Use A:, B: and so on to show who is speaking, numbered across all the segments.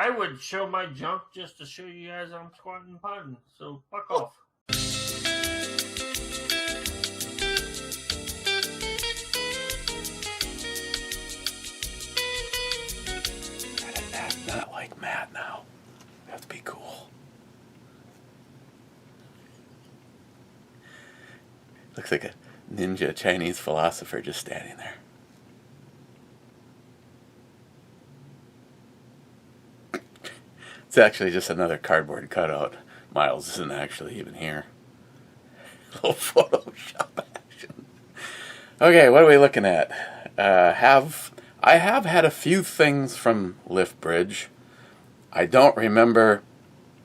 A: I would show my junk just to show you guys I'm squatting and potting. So fuck off.
B: Not like Matt now. Have to be cool. Looks like a ninja Chinese philosopher just standing there. It's actually just another cardboard cutout. Miles isn't actually even here. A little Photoshop action. Okay, what are we looking at? I have had a few things from Lift Bridge. I don't remember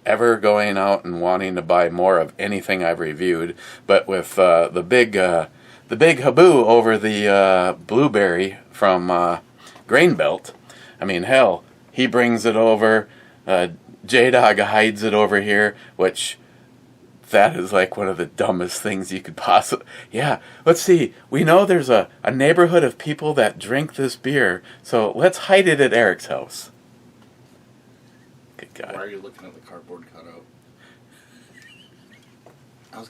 B: ever going out and wanting to buy more of anything I've reviewed, but with the big haboo over the blueberry from Grain Belt, I mean, hell, he brings it over. J-Dog hides it over here, which that is like one of the dumbest things you could possibly... Yeah, let's see. We know there's a neighborhood of people that drink this beer, so let's hide it at Eric's house. Good God.
C: Why are you looking at the cardboard cutout? I was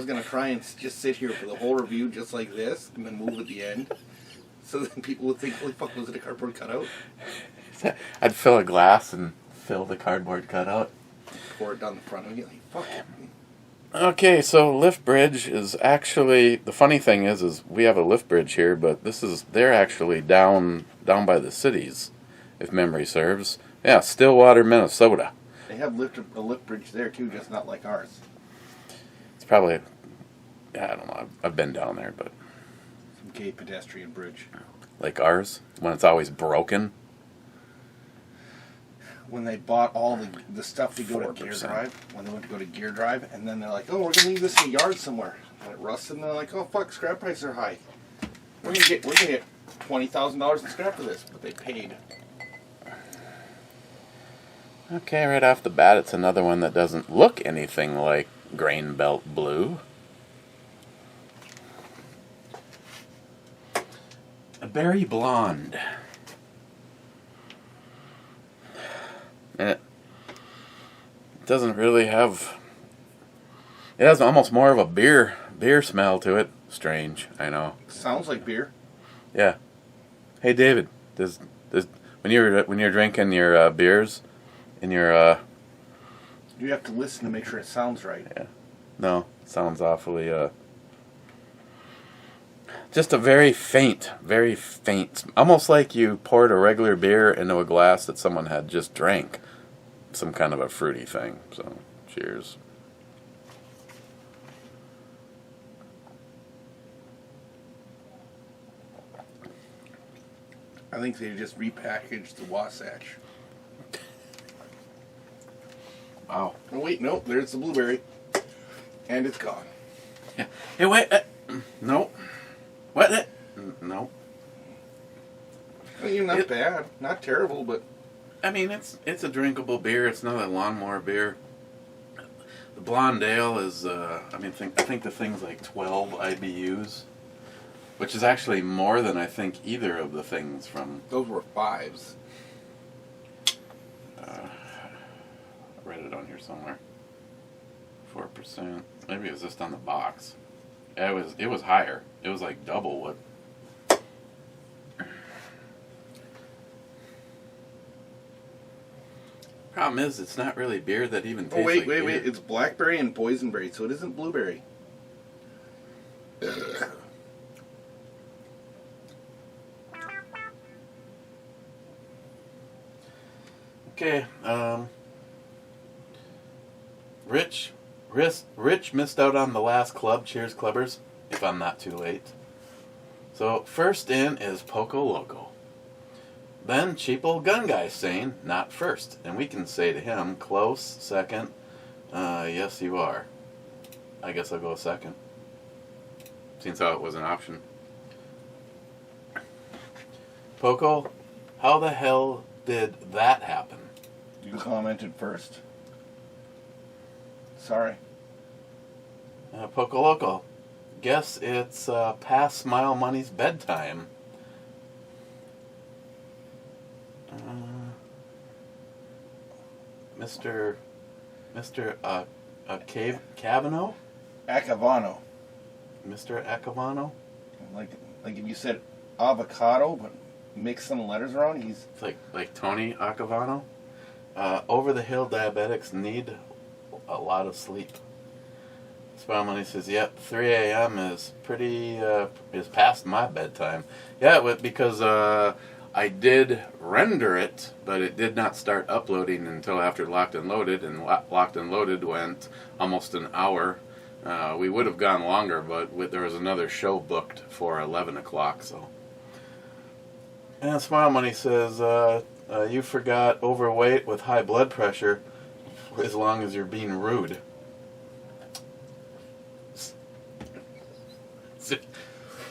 C: gonna try and just sit here for the whole review just like this, and then move at the end, so then people would think, "Holy fuck, was it a cardboard cutout?"
B: I'd fill a glass and fill the cardboard cutout.
C: Pour it down the front of you, like fuck.
B: Okay, so Lift Bridge is actually, the funny thing is we have a Lift Bridge here, but they're actually down by the cities, if memory serves. Yeah, Stillwater, Minnesota.
C: They have a lift bridge there too, just not like ours.
B: It's probably, I don't know, I've been down there, but...
C: Some gay pedestrian bridge.
B: Like ours? When it's always broken?
C: When they bought all the stuff to go to Gear Drive, when they went to go to Gear Drive, and then they're like, oh, we're going to leave this in the yard somewhere. And it rusts, and they're like, oh, fuck, scrap prices are high. We're going to get $20,000 in scrap for this, but they paid.
B: Okay, right off the bat, it's another one that doesn't look anything like Grain Belt Blue. A berry blonde. And it doesn't really have... It has almost more of a beer smell to it. Strange, I know.
C: Sounds like beer.
B: Yeah. Hey, David, does when you're drinking your beers in your
C: you have to listen to make sure it sounds right.
B: Yeah. No, sounds awfully just a very faint, almost like you poured a regular beer into a glass that someone had just drank. Some kind of a fruity thing. So, cheers.
C: I think they just repackaged the Wasatch.
B: Wow.
C: Oh wait, no, there's the blueberry. And it's gone.
B: Yeah. Hey, wait. No. What? No.
C: I mean, not bad. Not terrible, but...
B: I mean, it's a drinkable beer. It's not a lawnmower beer. The Blonde Ale is, I think the thing's like 12 IBUs, which is actually more than I think either of the things from...
C: Those were 5s.
B: I read it on here somewhere. 4%. Maybe it was just on the box. It was higher. It was like double what... Problem is, it's not really beer that even tastes like beer.
C: Wait. It's blackberry and boysenberry, so it isn't blueberry.
B: Okay, Rich missed out on the last club. Cheers, clubbers, if I'm not too late. So, first in is Poco Loco. Then Cheap Old Gun Guy saying, not first. And we can say to him, close, second. Yes, you are. I guess I'll go second. Since how it was an option. Poco, how the hell did that happen?
C: You commented first. Sorry.
B: Poco Loco. Guess it's past Smile Money's bedtime. Mr. Cavano?
C: Acavano.
B: Mr. Acavano?
C: Like if you said avocado, but mix some letters around, he's...
B: It's like Tony Acavano. Over-the-hill diabetics need a lot of sleep. Smile Money says, yep, 3 a.m. is is past my bedtime. Yeah, because I did render it, but it did not start uploading until after Locked and Loaded, and Locked and Loaded went almost an hour. We would have gone longer, but there was another show booked for 11 o'clock, so. And Smile Money says, you forgot overweight with high blood pressure as long as you're being rude.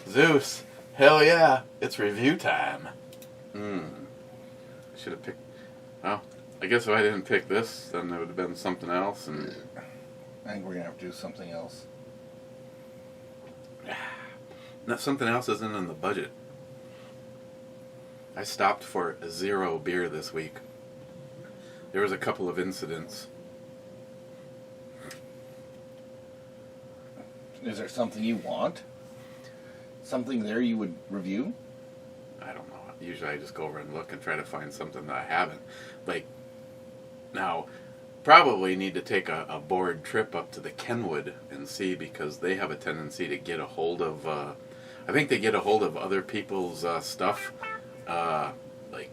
B: Zeus, hell yeah, it's review time. Should have picked. Well, I guess if I didn't pick this, then it would have been something else. And
C: I think we're gonna have to do something else.
B: not something else isn't in the budget. I stopped for 0 beer this week. There was a couple of incidents.
C: Is there something you want? Something there you would review?
B: I don't know. Usually I just go over and look and try to find something that I haven't. Like, now, probably need to take a board trip up to the Kenwood and see, because they have a tendency to get a hold of, I think they get a hold of other people's stuff. Like,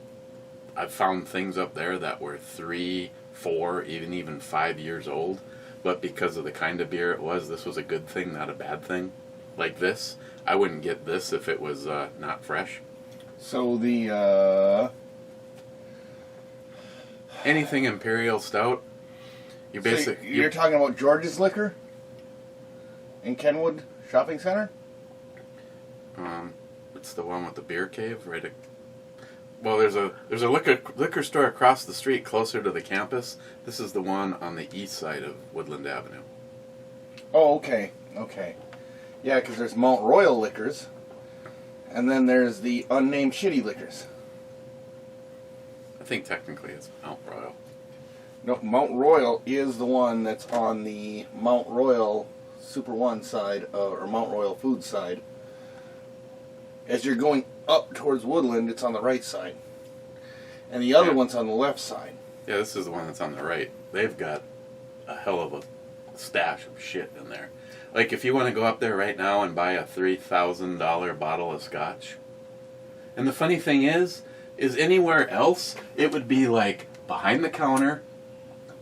B: I've found things up there that were 3, 4, even 5 years old. But because of the kind of beer it was, this was a good thing, not a bad thing. Like this, I wouldn't get this if it was not fresh.
C: So the
B: anything Imperial Stout, you're
C: talking about George's Liquor in Kenwood Shopping Center.
B: It's the one with the beer cave, right? Well, there's a liquor store across the street closer to the campus. This is the one on the east side of Woodland Avenue.
C: Oh, okay. Yeah, because there's Mount Royal Liquors, and then there's the unnamed shitty liquors.
B: I think technically it's Mount Royal.
C: No, Mount Royal is the one that's on the Mount Royal Super One side, or Mount Royal Food side. As you're going up towards Woodland, it's on the right side. And the other one's on the left side.
B: Yeah, this is the one that's on the right. They've got a hell of a stash of shit in there. Like, if you want to go up there right now and buy a $3,000 bottle of scotch. And the funny thing is anywhere else, it would be like behind the counter,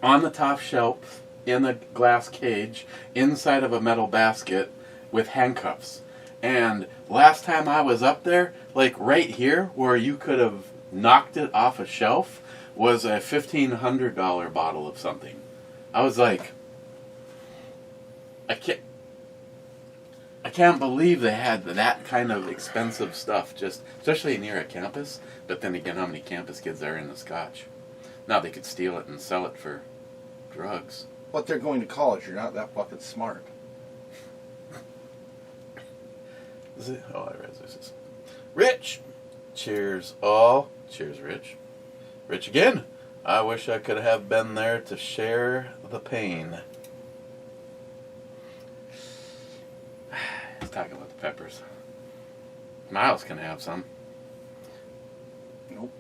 B: on the top shelf, in a glass cage, inside of a metal basket with handcuffs. And last time I was up there, like right here, where you could have knocked it off a shelf, was a $1,500 bottle of something. I was like, I can't believe they had that kind of expensive stuff, just especially near a campus. But then again, how many campus kids are in the scotch? Now they could steal it and sell it for drugs.
C: But they're going to college. You're not that fucking smart.
B: Is it? Oh, I read this. Rich! Cheers, all. Cheers, Rich. Rich again. I wish I could have been there to share the pain. He's talking about the peppers. Miles can have some.
C: Nope.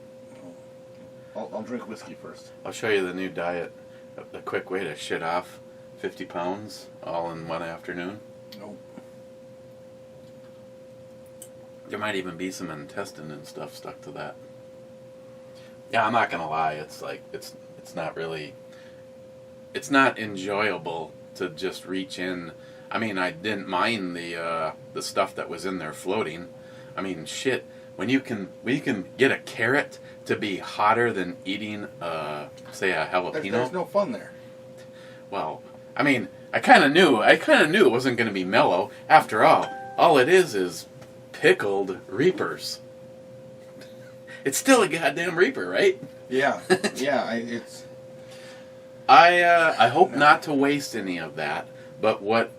C: I'll drink whiskey first.
B: I'll show you the new diet. A quick way to shit off 50 pounds all in one afternoon.
C: Nope.
B: There might even be some intestine and stuff stuck to that. Yeah, I'm not gonna lie. It's like it's not really. It's not enjoyable to just reach in. I mean, I didn't mind the stuff that was in there floating. I mean, shit. When you can get a carrot to be hotter than eating, say, a jalapeno.
C: There's no fun there.
B: Well, I mean, I kind of knew it wasn't going to be mellow. After all it is pickled reapers. It's still a goddamn reaper, right?
C: Yeah, yeah. It's.
B: I hope not to waste any of that. But what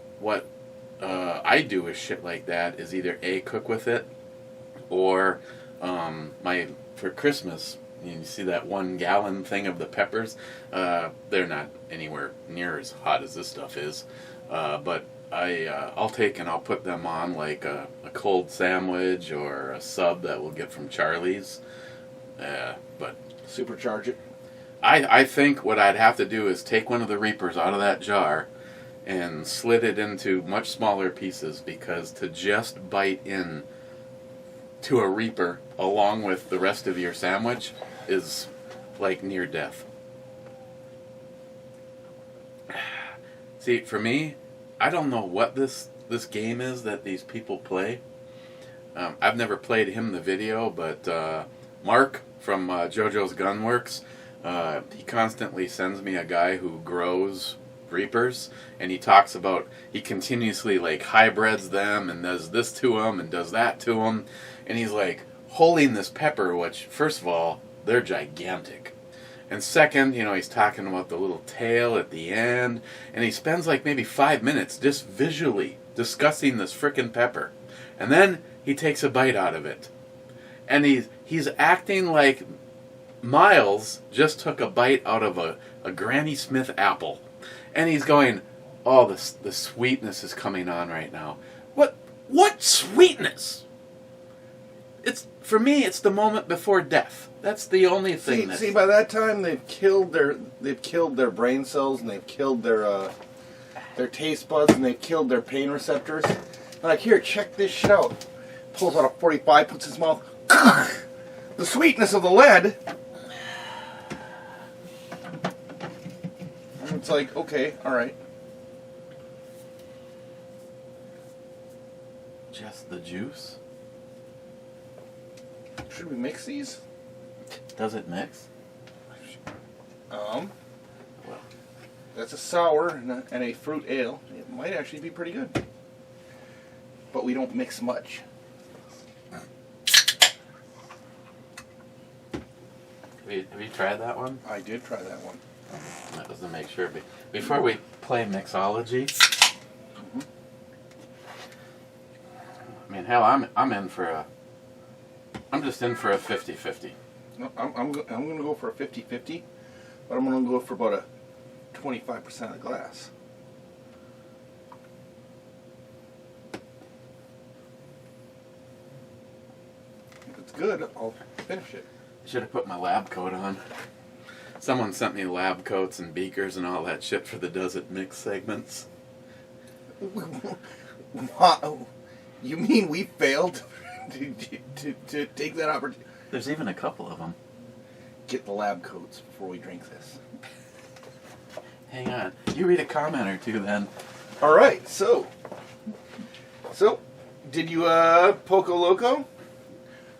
B: I do with shit like that is either A, cook with it, or for Christmas You see that 1 gallon thing of the peppers? They're not anywhere near as hot as this stuff is. But I'll take and I'll put them on like a cold sandwich or a sub that we'll get from Charlie's. But
C: Supercharge it.
B: I think what I'd have to do is take one of the Reapers out of that jar and slit it into much smaller pieces, because to just bite in to a Reaper along with the rest of your sandwich is like near death. See, for me, I don't know what this game is that these people play. I've never played him the video, but Mark from JoJo's Gunworks, he constantly sends me a guy who grows Reapers, and he talks about he continuously like hybrids them and does this to them and does that to them, and he's like holding this pepper, which first of all, they're gigantic, and second, you know, he's talking about the little tail at the end, and he spends like maybe 5 minutes just visually discussing this frickin' pepper, and then he takes a bite out of it, and he's acting like Miles just took a bite out of a Granny Smith apple. And he's going, oh, the sweetness is coming on right now. What sweetness? It's, for me, it's the moment before death. That's the only thing.
C: See, by that time they've killed their brain cells, and they've killed their taste buds, and they've killed their pain receptors. They're like, here, check this shit out. Pulls out a 45, puts his mouth. The sweetness of the lead. It's like, okay, alright.
B: Just the juice?
C: Should we mix these?
B: Does it mix?
C: Well, that's a sour and a fruit ale. It might actually be pretty good. But we don't mix much.
B: Have you tried that one?
C: I did try that one.
B: That was to make sure. Before we play mixology, I mean, hell, I'm in for a. I'm just in for a 50-50.
C: No, I'm going to go for a 50-50, but I'm going to go for about a 25% of the glass. If it's good, I'll finish it.
B: Should have put my lab coat on. Someone sent me lab coats and beakers and all that shit for the Does It Mix segments.
C: Wow. You mean we failed to take that opportunity?
B: There's even a couple of them.
C: Get the lab coats before we drink this.
B: Hang on. You read a comment or two then.
C: All right. So did you Poco Loco?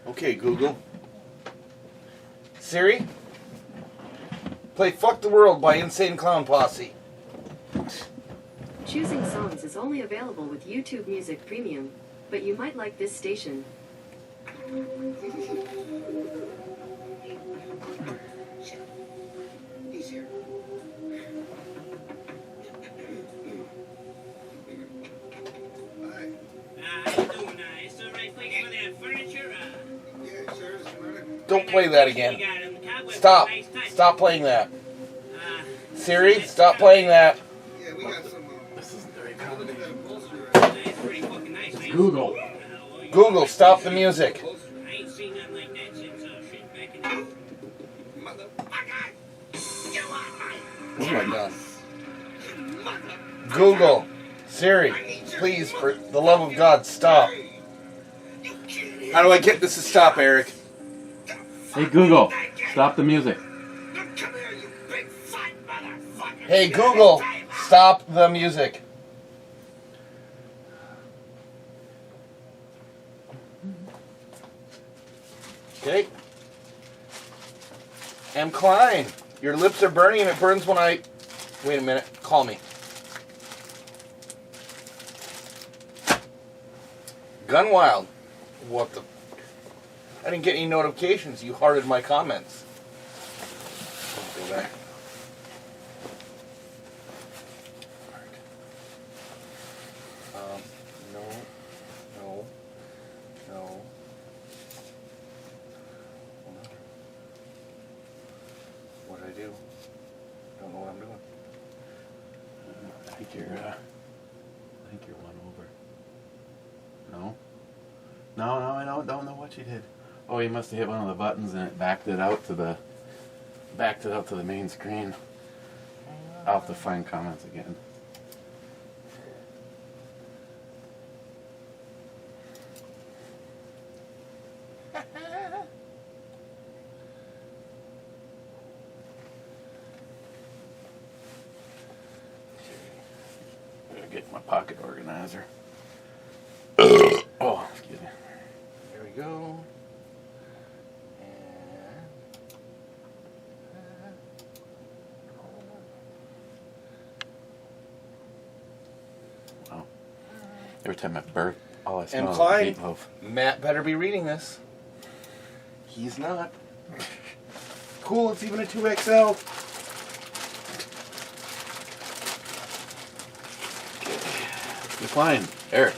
C: Okay, Google. Siri, play Fuck the World by Insane Clown Posse.
D: Choosing songs is only available with YouTube Music Premium, but you might like this station.
E: Easier.
F: How you doing? Is the right place for the furniture?
E: Yeah, sure.
C: Don't play that again. Stop. Stop playing that. Siri, stop playing that.
E: Yeah, we got some.
B: This isn't very good.
F: It's pretty fucking nice, man.
B: Google.
C: Google, stop the music.
F: I ain't seen nothing like that since shit back in the...
E: Motherfucker! You are my...
C: Oh my god. Google, Siri, please, for the love of God, stop. How do I get this to stop, Eric?
B: Hey Google, stop the music.
E: Come here, you big fat motherfucker!
C: Hey Google, stop the music. Okay. M. Klein, your lips are burning and it burns when I... Wait a minute, call me. Gunwild. What the... I didn't get any notifications. You hearted my comments. Let's go back. No. do. Don't know what I'm doing.
B: I think you're one over. No? No, I don't know what you did. Oh, you must have hit one of the buttons and it backed it out to the main screen. I'll have to find comments again. Gotta get my pocket organizer. Oh, excuse me.
C: There we go.
B: Wow. Every time I burp, all I smell
C: And
B: is
C: Klein,
B: meatloaf.
C: Matt better be reading this. He's not. Cool, it's even a 2XL.
B: Klein, Eric,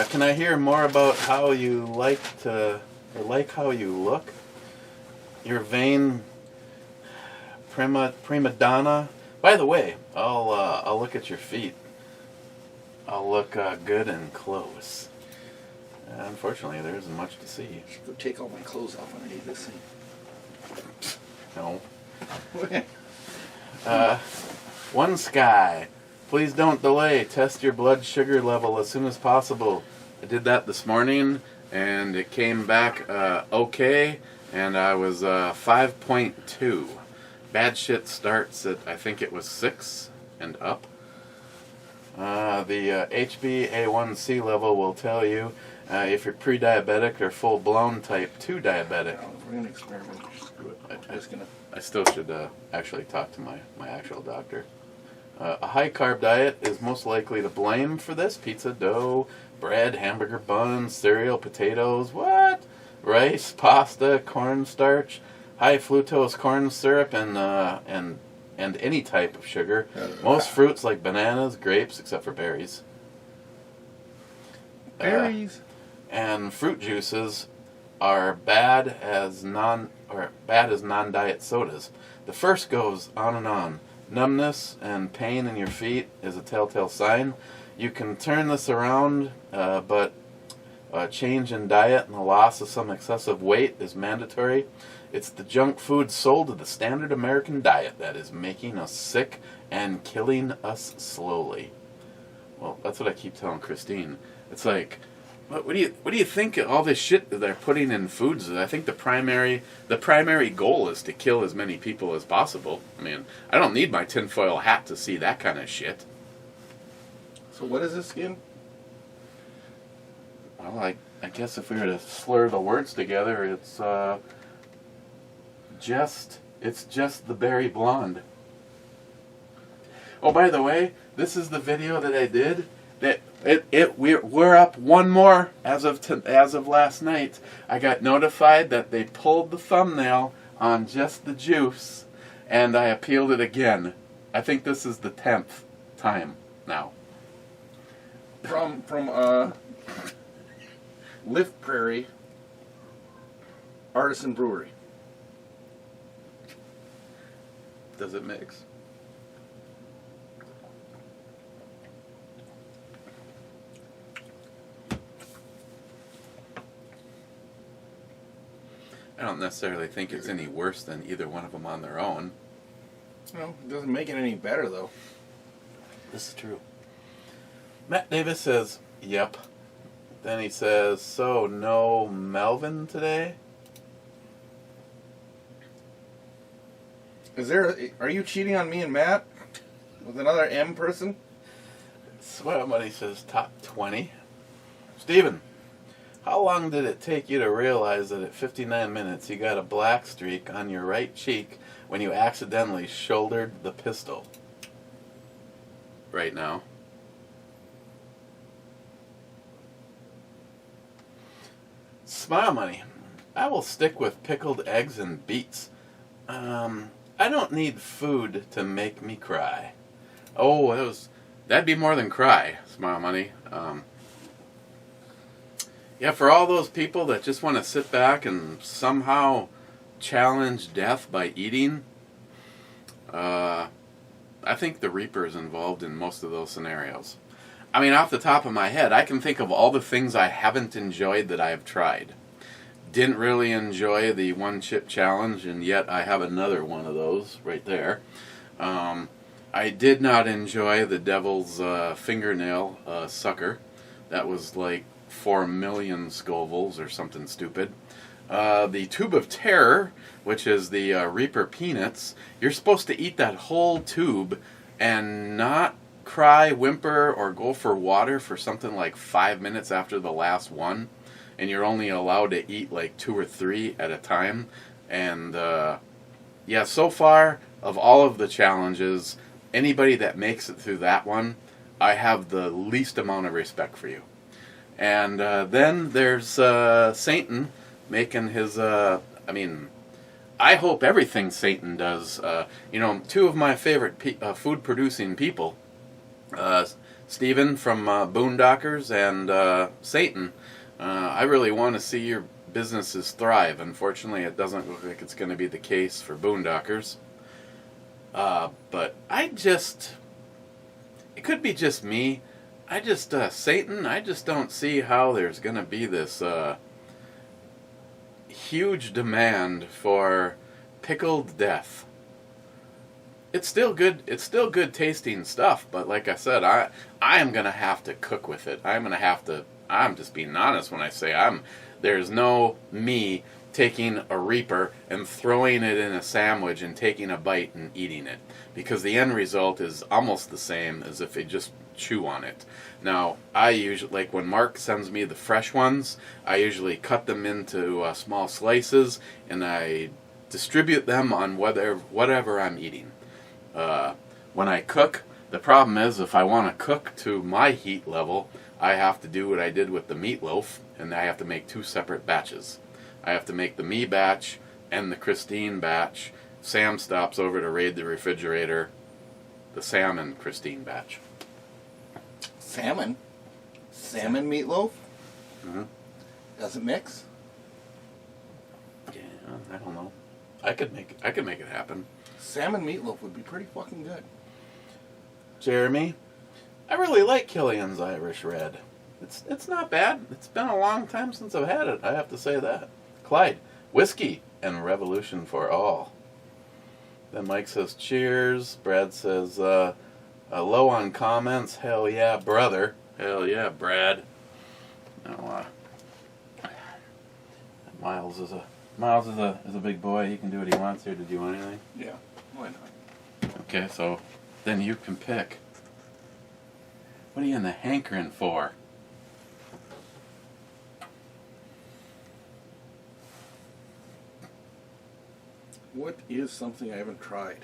B: can I hear more about how you like how you look? Your vain prima donna. By the way, I'll look at your feet. I'll look good and close. Unfortunately, there isn't much to see.
C: I should go take all my clothes off underneath this thing.
B: No. One Sky. Please don't delay. Test your blood sugar level as soon as possible. I did that this morning, and it came back okay, and I was 5.2. Bad shit starts at, I think it was 6 and up. The HbA1c level will tell you if you're pre-diabetic or full-blown type 2 diabetic.
C: We're going to experiment. Screw it. I'm just gonna...
B: I still should actually talk to my actual doctor. A high-carb diet is most likely to blame for this. Pizza, dough, bread, hamburger buns, cereal, potatoes, what? Rice, pasta, cornstarch, high fructose corn syrup, and any type of sugar. Most fruits like bananas, grapes, except for berries.
C: Berries.
B: And fruit juices are bad as non-diet sodas. The first goes on and on. Numbness and pain in your feet is a telltale sign. You can turn this around, but a change in diet and the loss of some excessive weight is mandatory. It's the junk food sold to the standard American diet that is making us sick and killing us slowly. Well, that's what I keep telling Christine. It's like, what do you think of all this shit that they're putting in foods? I think the primary goal is to kill as many people as possible. I mean, I don't need my tinfoil hat to see that kind of shit.
C: So what is this again?
B: Well, I guess if we were to slur the words together, it's just the berry blonde. Oh, by the way, this is the video that I did. We're up one more as of last night. I got notified that they pulled the thumbnail on just the juice, and I appealed it again. I think this is the 10th time now.
C: From Lift Prairie Artisan Brewery.
B: Does it mix? I don't necessarily think it's any worse than either one of them on their own.
C: No, it doesn't make it any better, though.
B: This is true. Matt Davis says, yep. Then he says, so no Melvin today?
C: Are you cheating on me and Matt? With another M person?
B: Sweat Money says top 20. Steven, how long did it take you to realize that at 59 minutes you got a black streak on your right cheek when you accidentally shouldered the pistol? Right now. Smile Money. I will stick with pickled eggs and beets. I don't need food to make me cry. Oh, that'd be more than cry, Smile Money. Yeah, for all those people that just want to sit back and somehow challenge death by eating, I think the Reaper is involved in most of those scenarios. I mean, off the top of my head, I can think of all the things I haven't enjoyed that I have tried. Didn't really enjoy the one chip challenge, and yet I have another one of those right there. I did not enjoy the Devil's Fingernail Sucker. That was like 4 million Scovilles or something stupid. The Tube of Terror, which is the Reaper Peanuts, you're supposed to eat that whole tube and not cry, whimper, or go for water for something like 5 minutes after the last one. And you're only allowed to eat like 2 or 3 at a time. And yeah, so far, of all of the challenges, anybody that makes it through that one, I have the least amount of respect for you. And then there's Satan making his, I hope everything Satan does, 2 of my favorite food-producing people, Steven from Boondockers and Satan, I really want to see your businesses thrive. Unfortunately, it doesn't look like it's going to be the case for Boondockers. But it could be just me. Satan, I just don't see how there's going to be this huge demand for pickled death. It's still good. It's still good tasting stuff, but like I said, I am going to have to cook with it. I'm just being honest when I say there's no me taking a Reaper and throwing it in a sandwich and taking a bite and eating it, because the end result is almost the same as if they just chew on it. Now, I usually, like when Mark sends me the fresh ones, I usually cut them into small slices and I distribute them on whatever I'm eating. When I cook, the problem is if I want to cook to my heat level, I have to do what I did with the meatloaf, and I have to make 2 separate batches. I have to make the me batch and the Christine batch. Sam stops over to raid the refrigerator, the Sam and Christine batch.
C: Salmon meatloaf?
B: Mm-hmm.
C: Does it mix?
B: Yeah, I don't know. I could make it happen.
C: Salmon meatloaf would be pretty fucking good.
B: Jeremy, I really like Killian's Irish Red. It's not bad. It's been a long time since I've had it, I have to say that. Clyde, whiskey and revolution for all. Then Mike says cheers. Brad says low on comments. Hell yeah, brother. Hell yeah, Brad. Now, Miles is a big boy. He can do what he wants here. Did you want anything?
C: Yeah, why not?
B: Okay, so then you can pick. What are you in the hankering for?
C: What is something I haven't tried?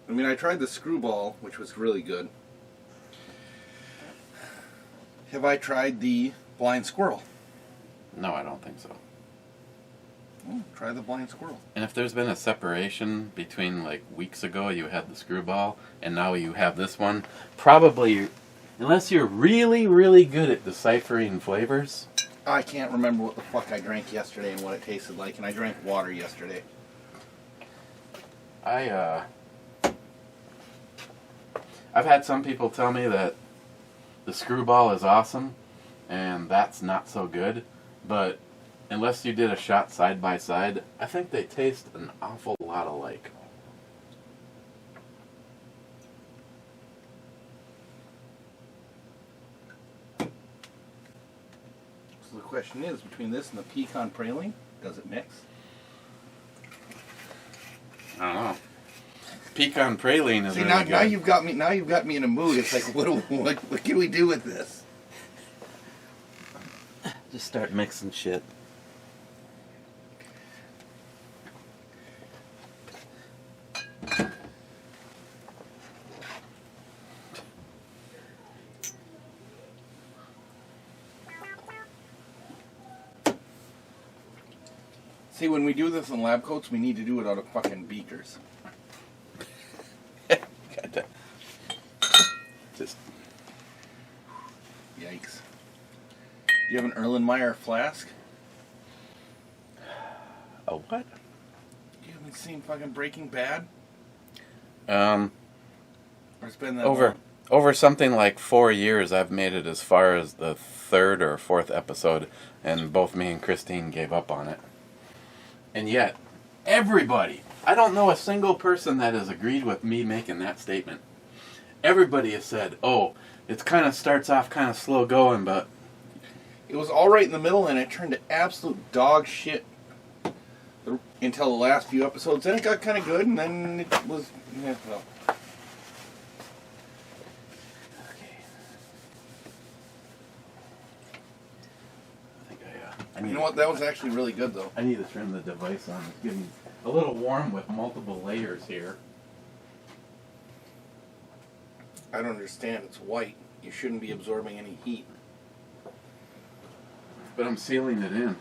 C: I mean, I tried the screwball, which was really good. Have I tried the blind squirrel?
B: No, I don't think so.
C: Oh, try the blind squirrel.
B: And if there's been a separation between like weeks ago you had the screwball and now you have this one, probably, unless you're really, really good at deciphering flavors.
C: I can't remember what the fuck I drank yesterday and what it tasted like, and I drank water yesterday.
B: I've had some people tell me that the screwball is awesome and that's not so good, but unless you did a shot side by side, I think they taste an awful lot alike.
C: So the question is, between this and the pecan praline, does it mix?
B: I don't know. Pecan praline is
C: See,
B: really
C: now,
B: good.
C: now you've got me in a mood. It's like, what can we do with this?
B: Just start mixing shit.
C: See, when we do this in lab coats, we need to do it out of fucking beakers.
B: Just
C: Yikes. Do you have an Erlenmeyer flask?
B: a what?
C: Do you have You seen fucking Breaking Bad?
B: Um,
C: Or it's been that long?
B: over something like 4 years, I've made it as far as the 3rd or 4th episode, and both me and Christine gave up on it. And yet, everybody, I don't know a single person that has agreed with me making that statement. Everybody has said, oh, it kind of starts off kind of slow going, but...
C: It was all right in the middle, and it turned to absolute dog shit until the last few episodes. Then it got kind of good, and then it was... Yeah, well. You know what? That was actually really good, though.
B: I need to turn the device on. It's getting a little warm with multiple layers here.
C: I don't understand. It's white. You shouldn't be absorbing any heat.
B: But I'm sealing it in.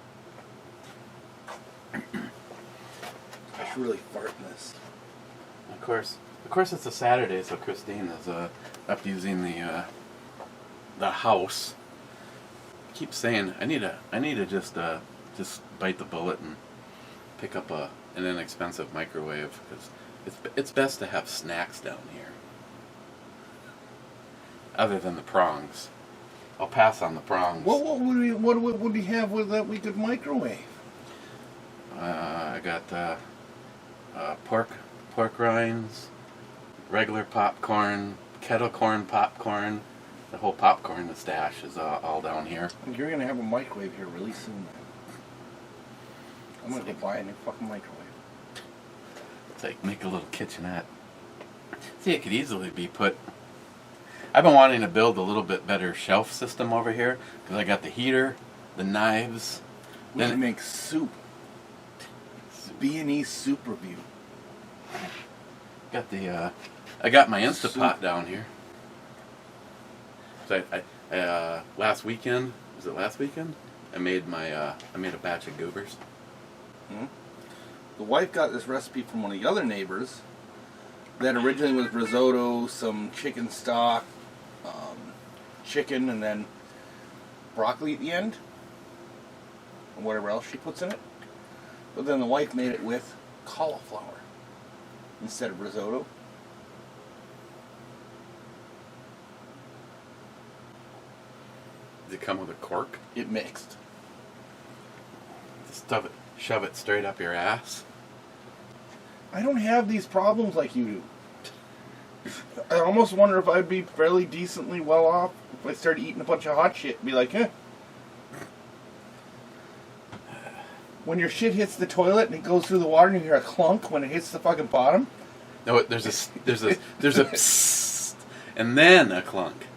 C: I should really fart in this.
B: Of course, it's a Saturday, so Christine is up using the house. I keep saying I need to just bite the bullet and pick up an inexpensive microwave, because it's best to have snacks down here. Other than the prongs, I'll pass on the prongs.
C: What would we have with that we could microwave?
B: I got pork rinds, regular popcorn, kettle corn popcorn. The whole popcorn stash is all down here.
C: You're going to have a microwave here really soon, man. I'm going to go buy a new fucking microwave.
B: It's like, make a little kitchenette. See, it could easily be put... I've been wanting to build a little bit better shelf system over here, because I got the heater, the knives.
C: We can make soup. B&E soup review.
B: Got the... I got my Instapot down here. So I last weekend, was it last weekend? I made a batch of goobers.
C: Mm-hmm. The wife got this recipe from one of the other neighbors that originally was risotto, some chicken stock, chicken, and then broccoli at the end, and whatever else she puts in it. But then the wife made it with cauliflower instead of risotto.
B: Does it come with a cork?
C: It mixed.
B: Just shove it straight up your ass?
C: I don't have these problems like you do. I almost wonder if I'd be fairly decently well off if I started eating a bunch of hot shit and be like, When your shit hits the toilet and it goes through the water and you hear a clunk when it hits the fucking bottom.
B: No, there's a psst, and then a clunk.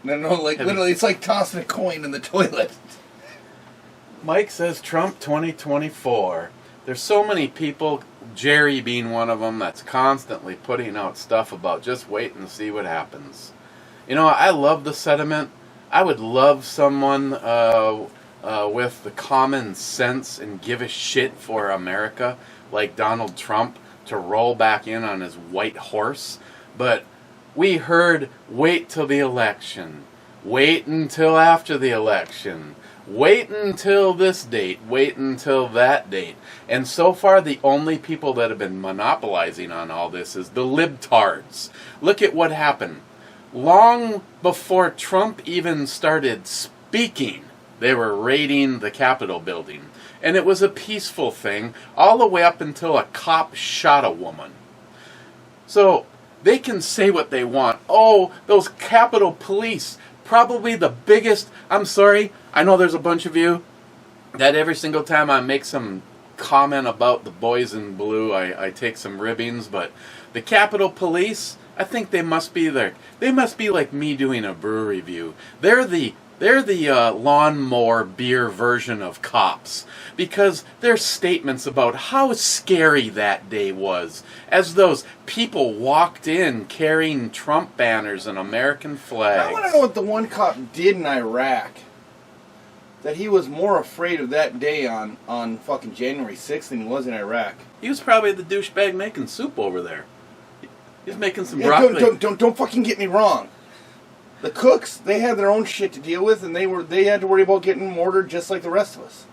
C: No, literally, it's like tossing a coin in the toilet.
B: Mike says Trump 2024. There's so many people, Jerry being one of them, that's constantly putting out stuff about just wait and see what happens. You know, I love the sentiment. I would love someone with the common sense and give a shit for America, like Donald Trump, to roll back in on his white horse. But we heard, wait till the election. Wait until after the election. Wait until this date. Wait until that date. And so far, the only people that have been monopolizing on all this is the libtards. Look at what happened. Long before Trump even started speaking, they were raiding the Capitol building. And it was a peaceful thing, all the way up until a cop shot a woman. So they can say what they want. Oh, those Capitol Police, probably the biggest... I'm sorry, I know there's a bunch of you that every single time I make some comment about the boys in blue, I take some ribbings, but the Capitol Police, I think they must be there. They must be like me doing a brew review. They're the lawnmower beer version of cops, because their statements about how scary that day was, as those people walked in carrying Trump banners and American flags.
C: I want to know what the one cop did in Iraq, that he was more afraid of that day on fucking January 6th than he was in Iraq.
B: He was probably the douchebag making soup over there. He was making some broccoli.
C: Don't fucking get me wrong. The cooks, they had their own shit to deal with, and they had to worry about getting mortared just like the rest of us.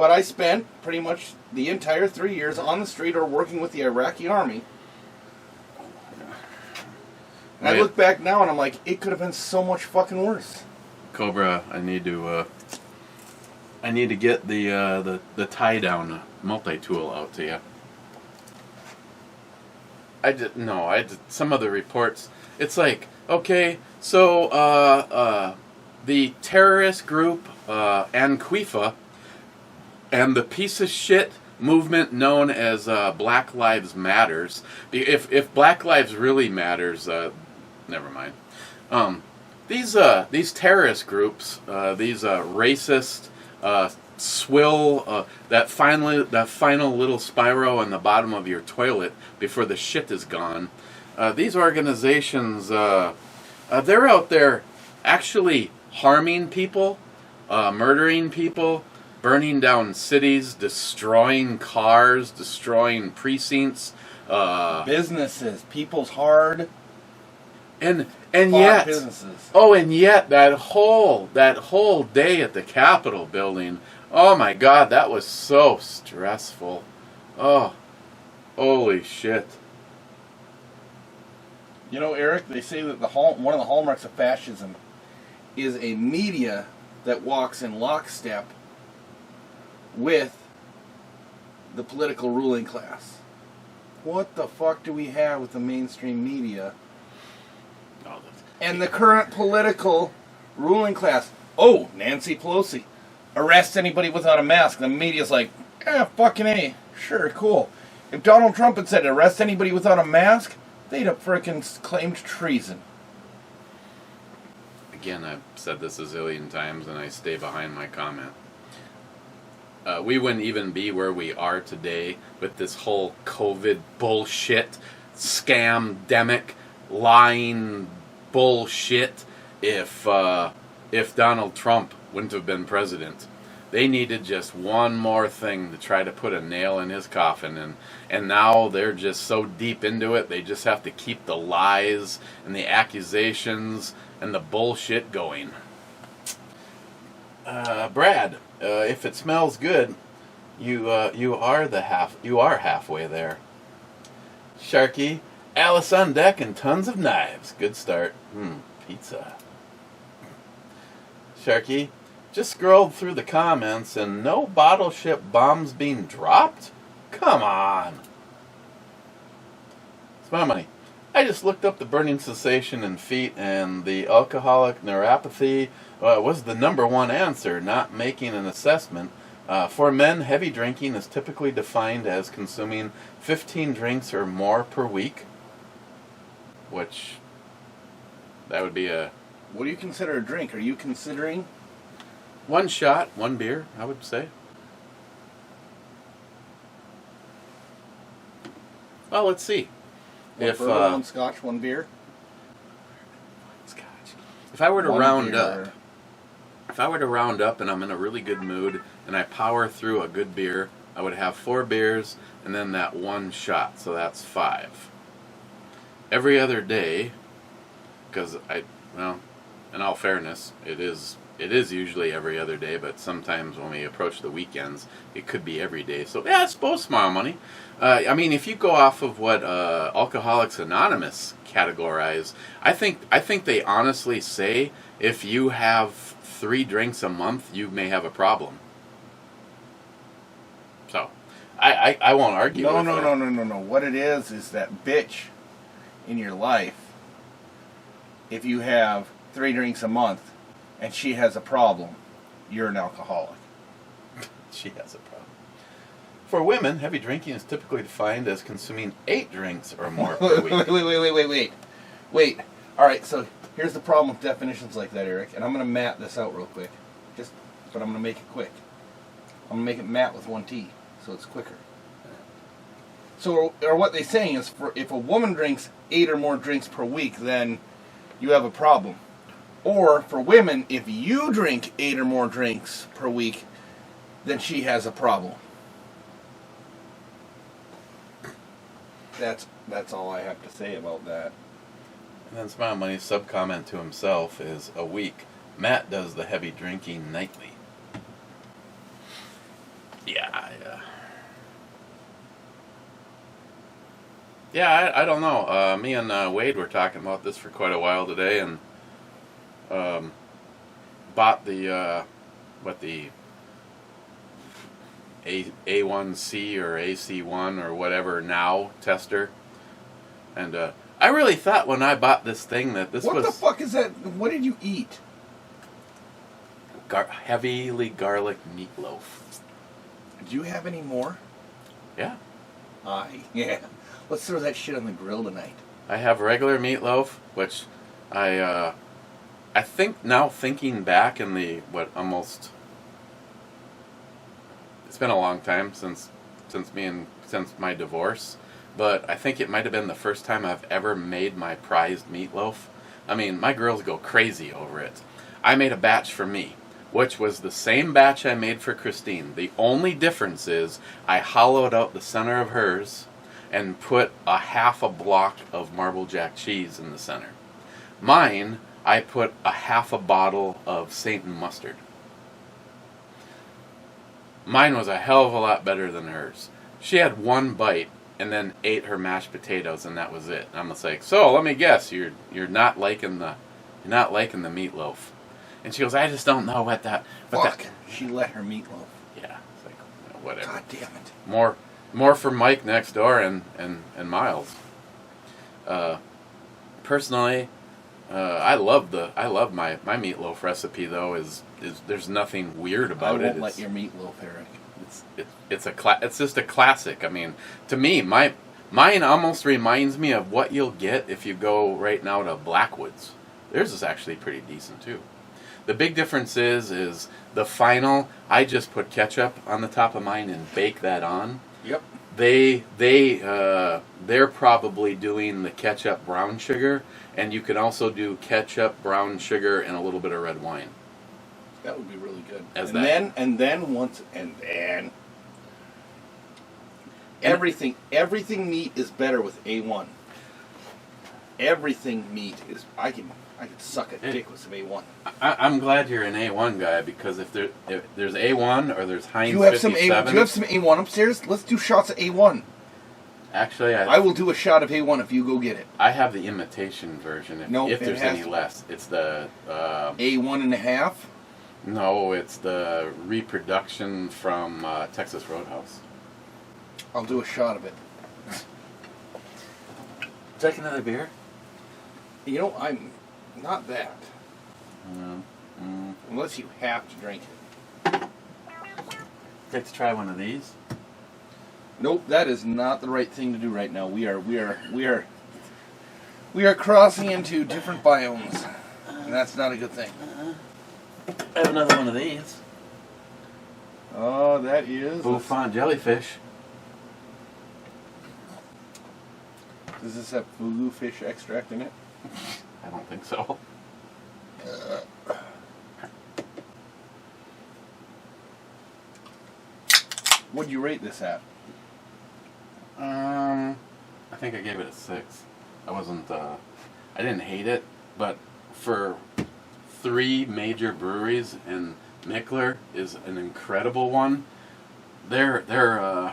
C: But I spent pretty much the entire 3 years on the street or working with the Iraqi army. And I look back now and I'm like, it could have been so much fucking worse.
B: Cobra, I need to get the tie down multi-tool out to you. Some of the reports, it's like, okay, so the terrorist group Anquifa and the piece of shit movement known as Black Lives Matters. If Black Lives really matters, never mind. These terrorist groups, these racist, swill, that final little spiral on the bottom of your toilet before the shit is gone. These organizations, they're out there actually harming people, murdering people, burning down cities, destroying cars, destroying precincts,
C: businesses, people's hard.
B: And yet,
C: businesses.
B: and yet that whole day at the Capitol building, oh my God, that was so stressful. Oh, holy shit.
C: You know, Eric, they say that one of the hallmarks of fascism is a media that walks in lockstep with the political ruling class. What the fuck do we have with the mainstream media and the current political ruling class? Oh, Nancy Pelosi. Arrest anybody without a mask. The media's like, fucking A. Sure, cool. If Donald Trump had said arrest anybody without a mask, they'd have frickin' claimed treason.
B: Again, I've said this a zillion times and I stay behind my comment. We wouldn't even be where we are today with this whole COVID bullshit, scam-demic, lying bullshit if Donald Trump wouldn't have been president. They needed just one more thing to try to put a nail in his coffin, and now they're just so deep into it, they just have to keep the lies and the accusations and the bullshit going. Brad, if it smells good, you are halfway there. Sharky, Alice on deck and tons of knives. Good start. Pizza. Sharky, just scrolled through the comments and no battleship bombs being dropped? Come on. It's my money. I just looked up the burning sensation in feet and the alcoholic neuropathy was the number one answer, not making an assessment. For men, heavy drinking is typically defined as consuming 15 drinks or more per week, which that would be a...
C: What do you consider a drink? Are you considering...
B: One shot, one beer, I would say. Well, let's see.
C: One bourbon, one scotch, one beer?
B: Scotch. If I were to round up and I'm in a really good mood and I power through a good beer, I would have 4 beers and then that one shot, so that's 5. Every other day, because in all fairness, it is usually every other day, but sometimes when we approach the weekends, it could be every day. So yeah, I suppose small money. I mean, if you go off of what Alcoholics Anonymous categorize, I think they honestly say if you have 3 drinks a month, you may have a problem. So I won't argue.
C: No. What it is that bitch in your life. If you have 3 drinks a month and she has a problem, you're an alcoholic.
B: She has a problem. For women, heavy drinking is typically defined as consuming 8 drinks or more per week.
C: Wait. All right, so here's the problem with definitions like that, Eric, and I'm going to mat this out real quick. But I'm going to make it quick. I'm going to make it mat with 1 T, so it's quicker. So, or what they're saying is, if a woman drinks 8 or more drinks per week, then you have a problem. Or, for women, if you drink 8 or more drinks per week, then she has a problem. That's all I have to say about that.
B: And then Smile Money's sub-comment to himself is, a week. Matt does the heavy drinking nightly. Yeah, I don't know. Me and Wade were talking about this for quite a while today, and bought the the A1C or AC1 or whatever now tester, and I really thought when I bought this thing that this
C: What
B: was
C: the fuck is that? What did you eat?
B: heavily garlic meatloaf.
C: Do you have any more?
B: Yeah,
C: Yeah. Let's throw that shit on the grill tonight.
B: I have regular meatloaf, which I think now thinking back in the it's been a long time since my divorce, but I think it might have been the first time I've ever made my prized meatloaf. I mean, my girls go crazy over it. I made a batch for me, which was the same batch I made for Christine. The only difference is I hollowed out the center of hers and put a half a block of Marble Jack cheese in the center. Mine, I put a half a bottle of Satan mustard. Mine was a hell of a lot better than hers. She had one bite and then ate her mashed potatoes, and that was it. And I'm just like, so let me guess, you're not liking the meatloaf. And she goes, I just don't know what that.
C: Fuck. She let her meatloaf.
B: Yeah, it's like whatever.
C: God damn it.
B: More for Mike next door and Miles. Personally, I love my meatloaf recipe though. Is there's nothing weird about it.
C: I won't let your meatloaf, Eric.
B: It's just a classic. I mean, to me, mine almost reminds me of what you'll get if you go right now to Blackwoods. Theirs is actually pretty decent too. The big difference is the final. I just put ketchup on the top of mine and bake that on.
C: Yep.
B: They're probably doing the ketchup brown sugar, and you can also do ketchup, brown sugar, and a little bit of red wine.
C: That would be really good.
B: And
C: then everything meat is better with A1. Everything meat is I could suck a dick with some A1.
B: I'm glad you're an A1 guy, because if there's A1 or there's Heinz
C: do you have
B: 57,
C: do you have some A1 upstairs? Let's do shots of A1.
B: Actually,
C: I will do a shot of A1 if you go get it.
B: I have the imitation version. If there's any less, it's the
C: A1 and a half.
B: No, it's the reproduction from Texas Roadhouse.
C: I'll do a shot of it.
B: Take another beer.
C: You know, I'm not that. Unless you have to drink it.
B: Get to try one of these.
C: Nope, that is not the right thing to do right now. We are crossing into different biomes, and that's not a good thing.
B: I have another one of these.
C: Oh, that is
B: Bouffant jellyfish.
C: Does this have fugu fish extract in it?
B: I don't think so.
C: What'd you rate this at?
B: I think I gave it a 6. I didn't hate it, but for 3 major breweries, and Mickler is an incredible one. Their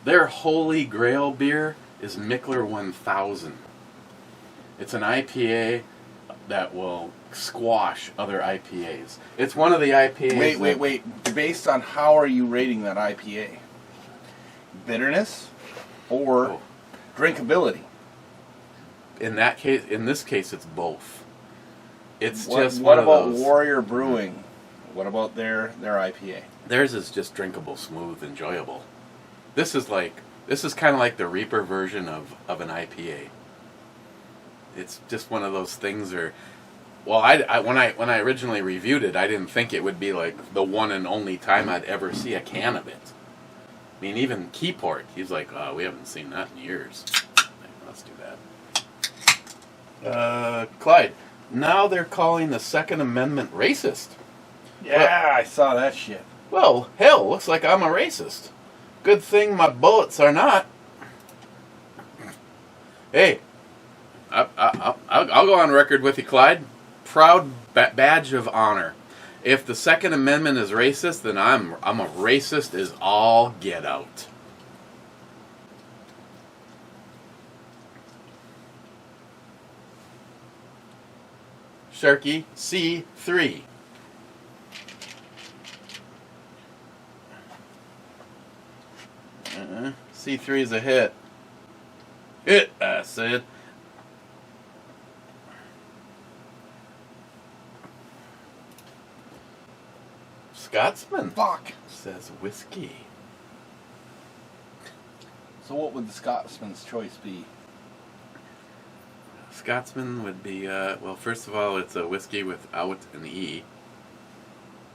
B: holy grail beer is Mickler 1000. It's an IPA that will squash other IPAs. It's one of the IPAs.
C: Wait. Based on how are you rating that IPA? Bitterness or drinkability?
B: In this case, it's both. It's just
C: what
B: one
C: about
B: of those.
C: Warrior Brewing? What about their IPA?
B: Theirs is just drinkable, smooth, enjoyable. This is kind of like the Reaper version of an IPA. It's just one of those things when I originally reviewed it, I didn't think it would be like the one and only time I'd ever see a can of it. I mean, even Keyport, he's like, we haven't seen that in years. Let's do that. Clyde, now they're calling the Second Amendment racist.
C: Yeah, I saw that shit.
B: Well, hell, looks like I'm a racist. Good thing my bullets are not. Hey, I'll go on record with you, Clyde. Proud badge of honor. If the Second Amendment is racist, then I'm a racist as all get out. Sharky C3. C3 is a hit. Hit, I said. Scotsman.
C: Fuck.
B: Says whiskey.
C: So what would the Scotsman's choice be?
B: Scotsman would be, well, first of all, it's a whiskey without an E.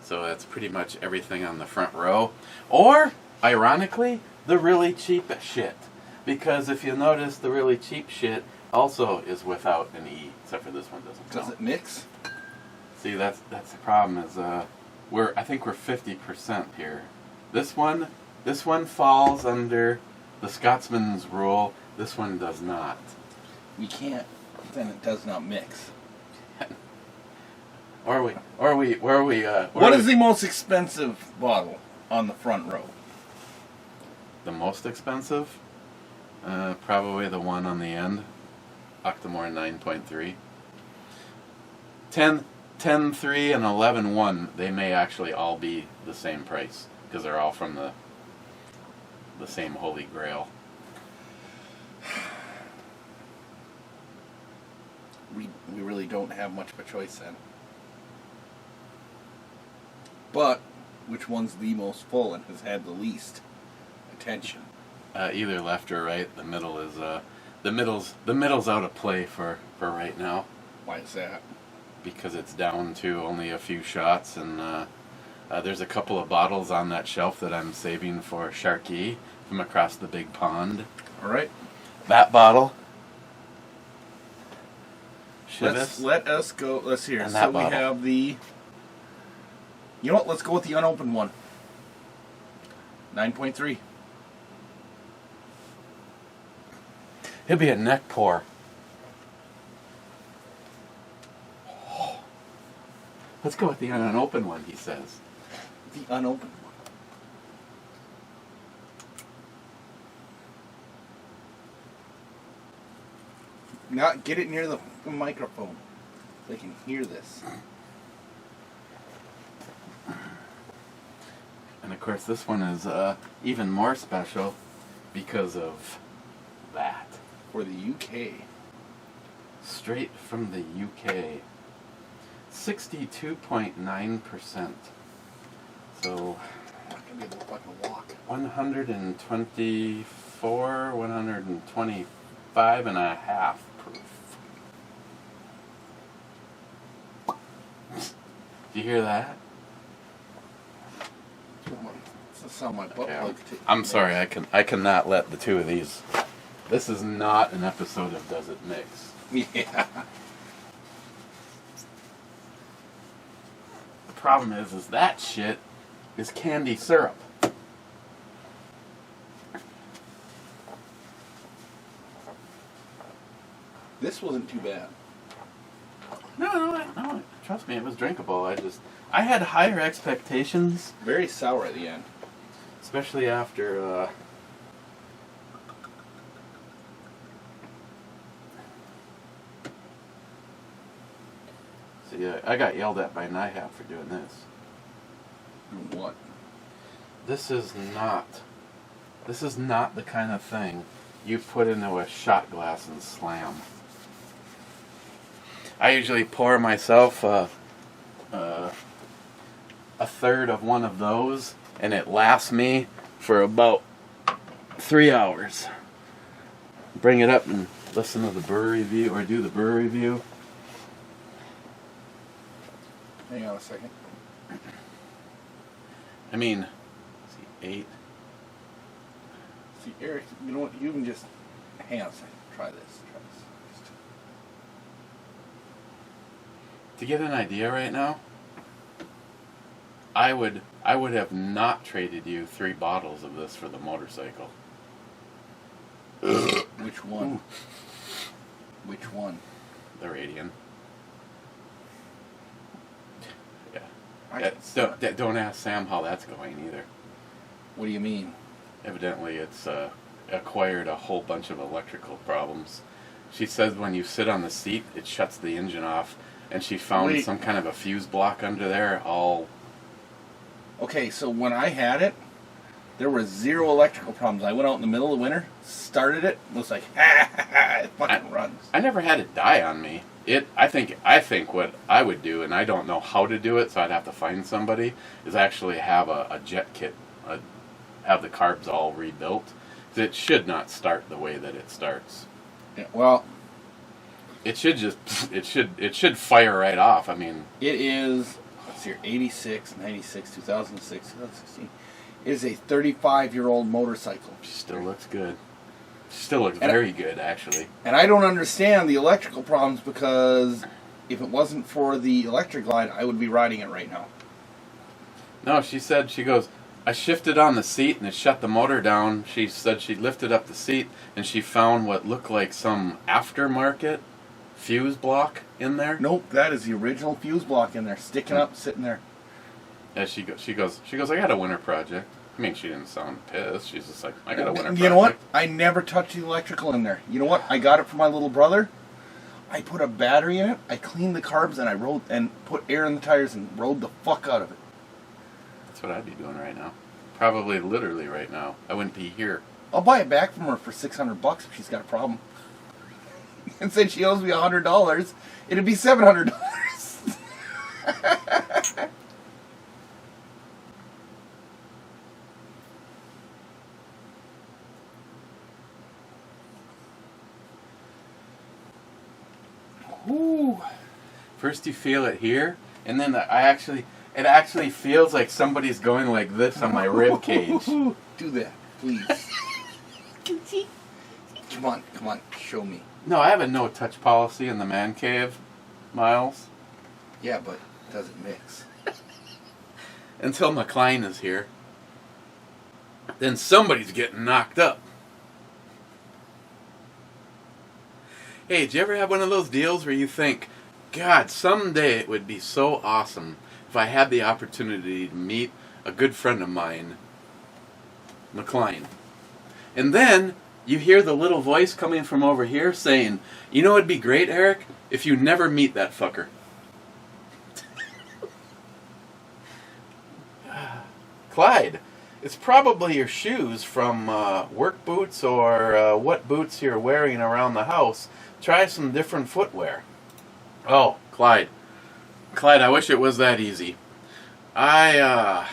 B: So that's pretty much everything on the front row. Or, ironically, the really cheap shit. Because if you notice, the really cheap shit also is without an E, except for this one doesn't.
C: Does it mix?
B: See, that's the problem. Is I think we're 50% here. This one falls under the Scotsman's rule. This one does not.
C: We can't. Then it does not mix.
B: What
C: is the most expensive bottle on the front row?
B: The most expensive? Probably the one on the end. Octomore 9.3. 10.3 and 11.1, they may actually all be the same price because they're all from the same Holy Grail.
C: We really don't have much of a choice then. But which one's the most full and has had the least attention?
B: Either left or right. The middle is the middle's out of play for right now.
C: Why is that?
B: Because it's down to only a few shots, and there's a couple of bottles on that shelf that I'm saving for Sharky from across the big pond.
C: All right.
B: That bottle.
C: Let us go. Let's hear.
B: And
C: So
B: that
C: we
B: bottle.
C: have the. You know what? Let's go with the unopened one. 9.3.
B: It'd be a neck pour. Let's go with the unopened one, he says.
C: The unopened one. Not get it near the microphone. They can hear this.
B: And of course, this one is even more special because of that.
C: For the UK.
B: Straight from the UK. 62.9%. So,
C: I'm not gonna be able to fucking walk.
B: 124, 125 and a half proof. Do you hear that?
C: That's how my butt
B: Yeah.
C: plug
B: I'm sorry, I cannot let the two of these. This is not an episode of Does It Mix.
C: Yeah.
B: The problem is that shit is candy syrup.
C: This wasn't too bad.
B: No, trust me, it was drinkable. I had higher expectations,
C: Very sour at the end.
B: especially after, see, I got yelled at by NIHAP for doing this.
C: What?
B: This is not the kind of thing you put into a shot glass and slam. I usually pour myself a third of one of those, and it lasts me for about 3 hours. Bring it up and listen to the brewery review, or do the brewery review.
C: Hang on a second.
B: I mean, let's see, 8.
C: See, Eric, you know what? You can just hang on a second. Try this.
B: To get an idea right now, I would have not traded you 3 bottles of this for the motorcycle.
C: Which one?
B: Ooh.
C: Which one?
B: The Radian. Yeah.
C: I
B: Yeah,
C: can smell it.
B: don't ask Sam how that's going either.
C: What do you mean?
B: Evidently, it's acquired a whole bunch of electrical problems. She says when you sit on the seat, it shuts the engine off and she found
C: Wait.
B: some kind of a fuse block under there. All
C: Okay, so when I had it, there were 0 electrical problems. I went out in the middle of winter, started it, was like, ha ha ha, it fucking runs.
B: I never had it die on me. I think what I would do, and I don't know how to do it, so I'd have to find somebody, is actually have a jet kit, have the carbs all rebuilt. It should not start the way that it starts.
C: Yeah, well,
B: It should fire right off. I mean,
C: it is, let's see here, 86, 96, 2006, 2016. It is a 35-year-old motorcycle.
B: she still looks good. She still looks very good, actually.
C: And I don't understand the electrical problems because if it wasn't for the electric line, I would be riding it right now.
B: No, she goes, I shifted on the seat and it shut the motor down. She said she lifted up the seat and she found what looked like some aftermarket fuse block in there.
C: Nope, that is the original fuse block in there, sticking up, sitting there.
B: As she goes, I got a winter project. I mean, she didn't sound pissed. She's just like, I got a winter project.
C: You know what? I never touched the electrical in there. You know what? I got it for my little brother. I put a battery in it. I cleaned the carbs and I rode and put air in the tires and rode the fuck out of it.
B: That's what I'd be doing right now. Probably literally right now. I wouldn't be here.
C: I'll buy it back from her for $600 if she's got a problem. And since she owes me $100, it'd be $700. Ooh.
B: First you feel it here, and then it actually feels like somebody's going like this on my rib cage.
C: Do that, please. Come on, show me.
B: No, I have a no-touch policy in the man cave, Miles.
C: Yeah, but it doesn't mix.
B: Until McLean is here. Then somebody's getting knocked up. Hey, did you ever have one of those deals where you think, God, someday it would be so awesome if I had the opportunity to meet a good friend of mine, McLean. And then you hear the little voice coming from over here saying, you know, it'd be great, Eric, if you never meet that fucker. Clyde, it's probably your shoes from work boots or what boots you're wearing around the house. Try some different footwear. Oh, Clyde, I wish it was that easy. I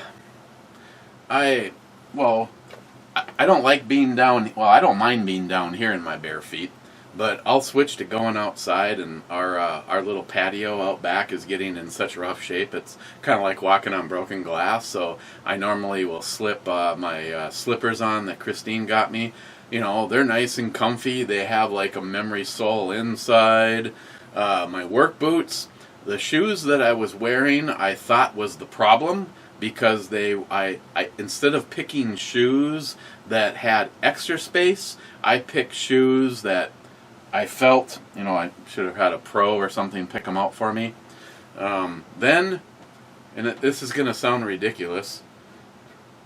B: don't like being down. Well, I don't mind being down here in my bare feet, but I'll switch to going outside. And our little patio out back is getting in such rough shape. It's kind of like walking on broken glass. So I normally will slip my slippers on that Christine got me. You know, they're nice and comfy. They have like a memory sole inside. My work boots, the shoes that I was wearing, I thought was the problem because I instead of picking shoes that had extra space, I picked shoes that I felt, you know, I should have had a pro or something pick them out for me. Then, and this is going to sound ridiculous,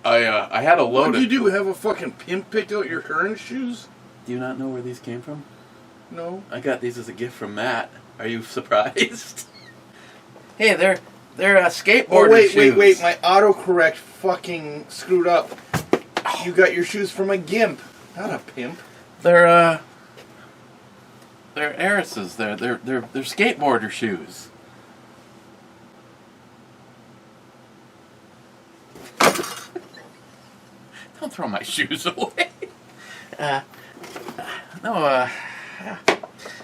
B: I had a load.
C: What did you do? Have a fucking pimp pick out your current shoes?
B: Do you not know where these came from?
C: No.
B: I got these as a gift from Matt. Are you surprised? Hey, they're skateboarder shoes.
C: Wait! My autocorrect fucking screwed up. You got your shoes from a gimp, not a pimp.
B: They're Eris's. They're skateboarder shoes. Don't throw my shoes away.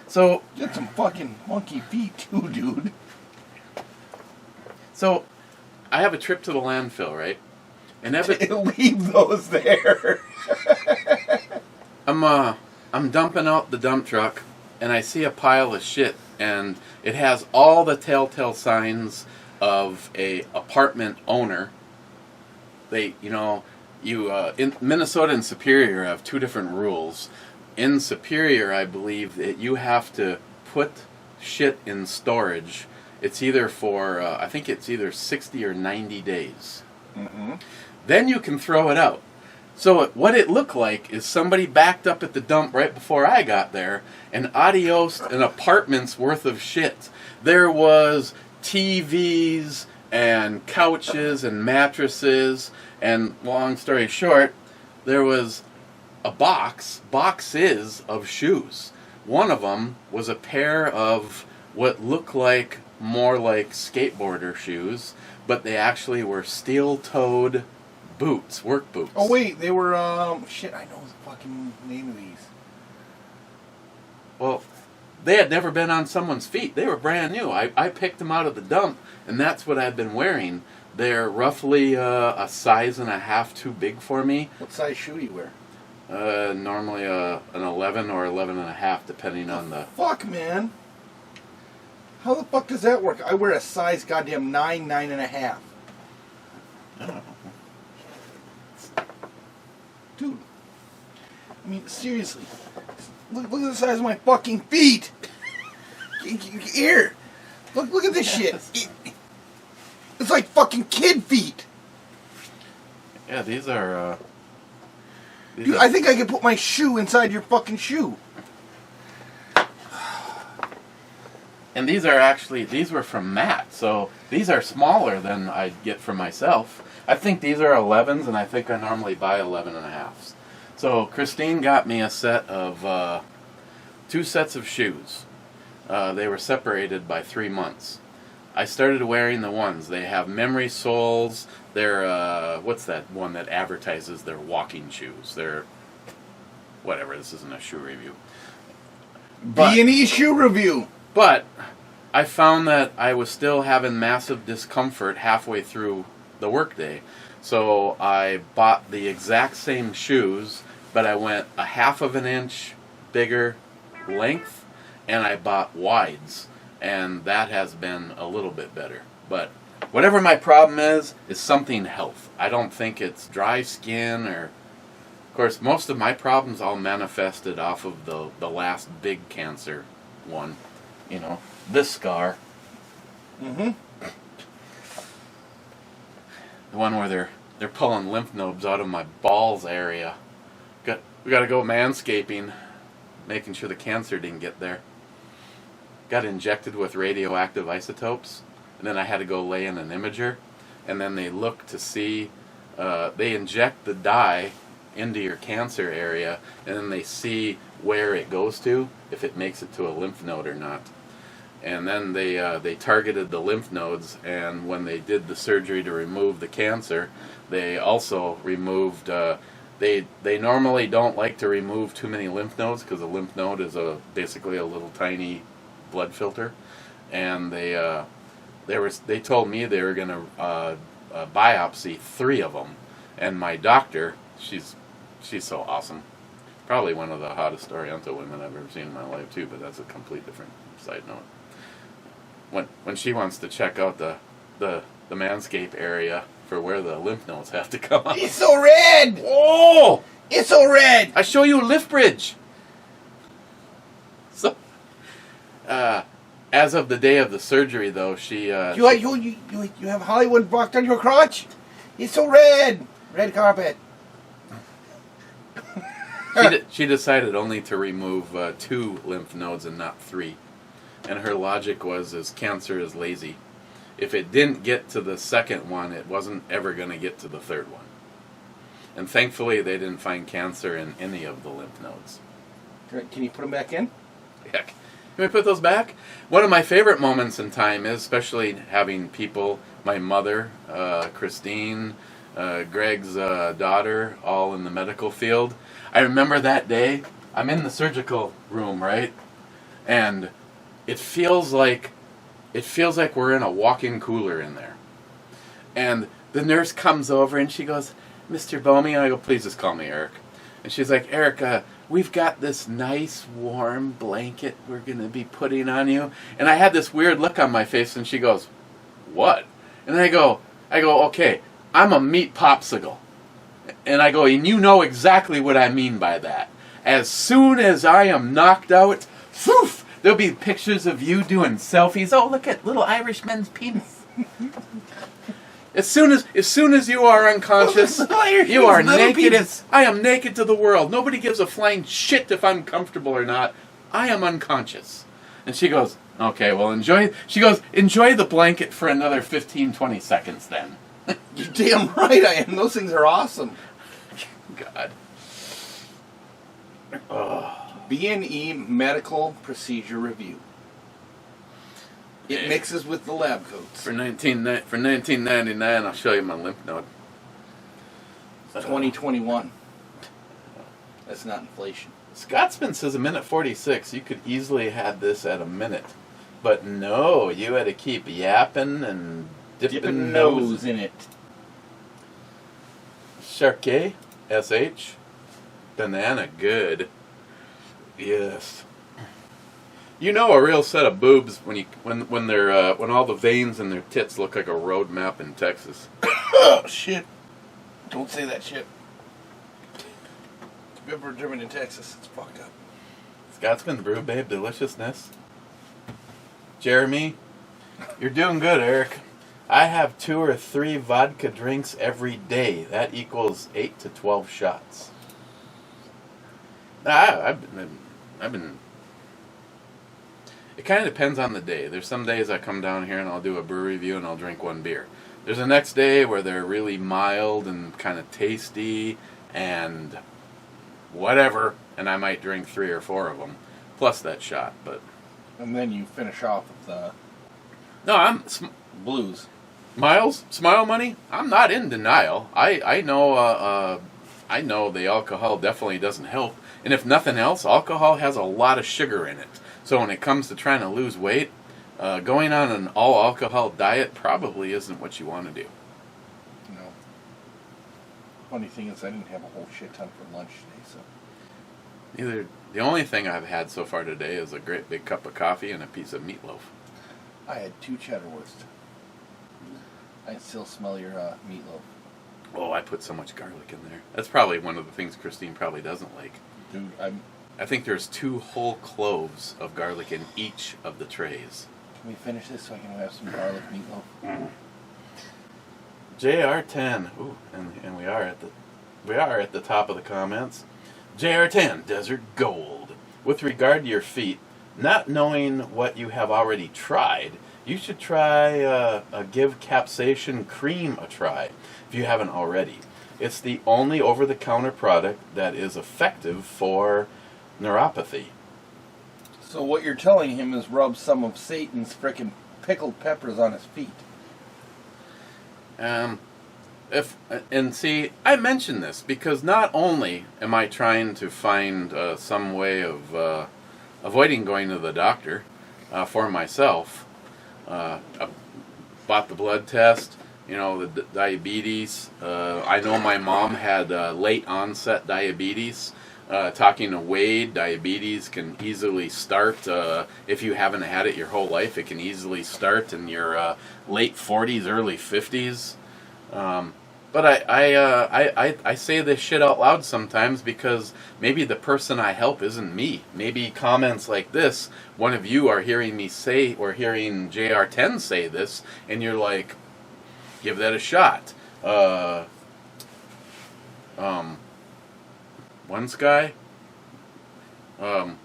B: So
C: You got some fucking monkey feet too, dude.
B: So I have a trip to the landfill, right? And
C: Leave those there.
B: I'm dumping out the dump truck, and I see a pile of shit, and it has all the telltale signs of a apartment owner. They, in Minnesota and Superior have two different rules. In Superior, I believe that you have to put shit in storage. It's either for, I think it's either 60 or 90 days.
C: Mm-hmm.
B: Then you can throw it out. So what it looked like is somebody backed up at the dump right before I got there and adiosed an apartment's worth of shit. There was TVs and couches and mattresses, and long story short, there was boxes of shoes. One of them was a pair of what looked like more like skateboarder shoes, but they actually were steel-toed boots, work boots.
C: Oh wait, they were shit. I know the fucking name of these.
B: Well, they had never been on someone's feet. They were brand new. I picked them out of the dump, and that's what I've been wearing. They're roughly a size and a half too big for me.
C: What size shoe do you wear?
B: Normally an 11 or 11 and a half, depending on the...
C: Fuck, man. How the fuck does that work? I wear a size goddamn 9, 9.5.
B: I don't know.
C: Dude. I mean, seriously. Look at the size of my fucking feet. Here. Look at this shit. It's like fucking kid feet.
B: Yeah, these are...
C: Dude, I think I could put my shoe inside your fucking shoe.
B: And these are actually, these were from Matt, so these are smaller than I'd get for myself. I think these are 11s, and I think I normally buy 11.5s. So Christine got me a set of 2 sets of shoes. They were separated by 3 months. I started wearing the ones. They have memory soles. They're, what's that one that advertises their walking shoes? They're, whatever, this isn't a shoe review.
C: B&E shoe review.
B: But I found that I was still having massive discomfort halfway through the workday. So I bought the exact same shoes, but I went a 1/2 inch bigger length, and I bought wides. And that has been a little bit better. But whatever my problem is something health. I don't think it's dry skin or... Of course, most of my problems all manifested off of the last big cancer one. You know, this scar.
C: Mm-hmm.
B: The one where they're pulling lymph nodes out of my balls area. We got to go manscaping, making sure the cancer didn't get there. Got injected with radioactive isotopes, and then I had to go lay in an imager, and then they look to see, they inject the dye into your cancer area, and then they see where it goes to, if it makes it to a lymph node or not. And then they targeted the lymph nodes, and when they did the surgery to remove the cancer, they also removed, they normally don't like to remove too many lymph nodes, because a lymph node is basically a little tiny blood filter, and they told me they were going to biopsy 3 of them, and my doctor, she's so awesome, probably one of the hottest Oriental women I've ever seen in my life too, but that's a complete different side note. When she wants to check out the manscape area for where the lymph nodes have to come out.
C: It's so red!
B: Oh!
C: It's so red!
B: I show you a lift bridge. So, as of the day of the surgery, though, she...
C: You have Hollywood blocked on your crotch? It's so red! Red carpet.
B: She decided only to remove 2 lymph nodes and not 3. And her logic was cancer is lazy. If it didn't get to the second one, it wasn't ever going to get to the third one. And thankfully, they didn't find cancer in any of the lymph nodes.
C: Can you put them back in?
B: Heck. Can we put those back? One of my favorite moments in time is especially having people, my mother, Christine, Greg's daughter, all in the medical field. I remember that day, I'm in the surgical room, right? And it feels like we're in a walk-in cooler in there. And the nurse comes over and she goes, "Mr. Bomey," and I go, "Please just call me Eric." And she's like, "Eric, we've got this nice warm blanket we're going to be putting on you." And I had this weird look on my face, and she goes, "What?" And I go, "Okay, I'm a meat popsicle." And I go, "And you know exactly what I mean by that. As soon as I am knocked out, poof, there'll be pictures of you doing selfies. Oh, look at little Irishman's penis." As soon as you are unconscious, you are naked. I am naked to the world. Nobody gives a flying shit if I'm comfortable or not. I am unconscious. And she goes, okay, well, enjoy the blanket for another 15, 20 seconds then.
C: You're damn right I am. Those things are awesome.
B: God.
C: B&E Medical Procedure Review. It mixes with the lab coats.
B: For $19.99, I'll show you my lymph node.
C: 2021. That's not inflation.
B: Scotsman says a minute 46. You could easily have this at a minute. But no, you had to keep yapping and dipping
C: nose in it.
B: Charquet, SH. Banana, good. Yes. You know a real set of boobs when they're when all the veins in their tits look like a road map in Texas.
C: Oh shit! Don't say that shit. If you've ever driven in Texas, it's fucked up.
B: Scotsman Brew Babe Deliciousness. Jeremy, you're doing good, Eric. I have 2 or 3 vodka drinks every day. That equals 8 to 12 shots. I've been. It kind of depends on the day. There's some days I come down here and I'll do a brew review and I'll drink 1 beer. There's the next day where they're really mild and kind of tasty and whatever, and I might drink 3 or 4 of them, plus that shot. But
C: and then you finish off with the blues.
B: Miles, Smile Money. I'm not in denial. I know the alcohol definitely doesn't help, and if nothing else, alcohol has a lot of sugar in it. So when it comes to trying to lose weight, going on an all-alcohol diet probably isn't what you want to do.
C: No. Funny thing is, I didn't have a whole shit ton for lunch today, so.
B: The only thing I've had so far today is a great big cup of coffee and a piece of meatloaf.
C: I had 2 cheddar wurst. I can still smell your meatloaf.
B: Oh, I put so much garlic in there. That's probably one of the things Christine probably doesn't like.
C: Dude,
B: I think there's 2 whole cloves of garlic in each of the trays.
C: Can we finish this so I can have some garlic meatloaf?
B: JR10. Ooh, and we are at the top of the comments. JR10, Desert Gold. With regard to your feet, not knowing what you have already tried, you should try a Give Capsation Cream a try if you haven't already. It's the only over-the-counter product that is effective for neuropathy.
C: So what you're telling him is rub some of Satan's frickin' pickled peppers on his feet.
B: See, I mention this because not only am I trying to find some way of avoiding going to the doctor for myself. I bought the blood test, the diabetes. I know my mom had late onset diabetes. Talking to Wade, diabetes can easily start, if you haven't had it your whole life, it can easily start in your late 40s, early 50s. But I say this shit out loud sometimes because maybe the person I help isn't me. Maybe comments like this, one of you are hearing me say, or hearing JR10 say this, and you're like, give that a shot. One guy, or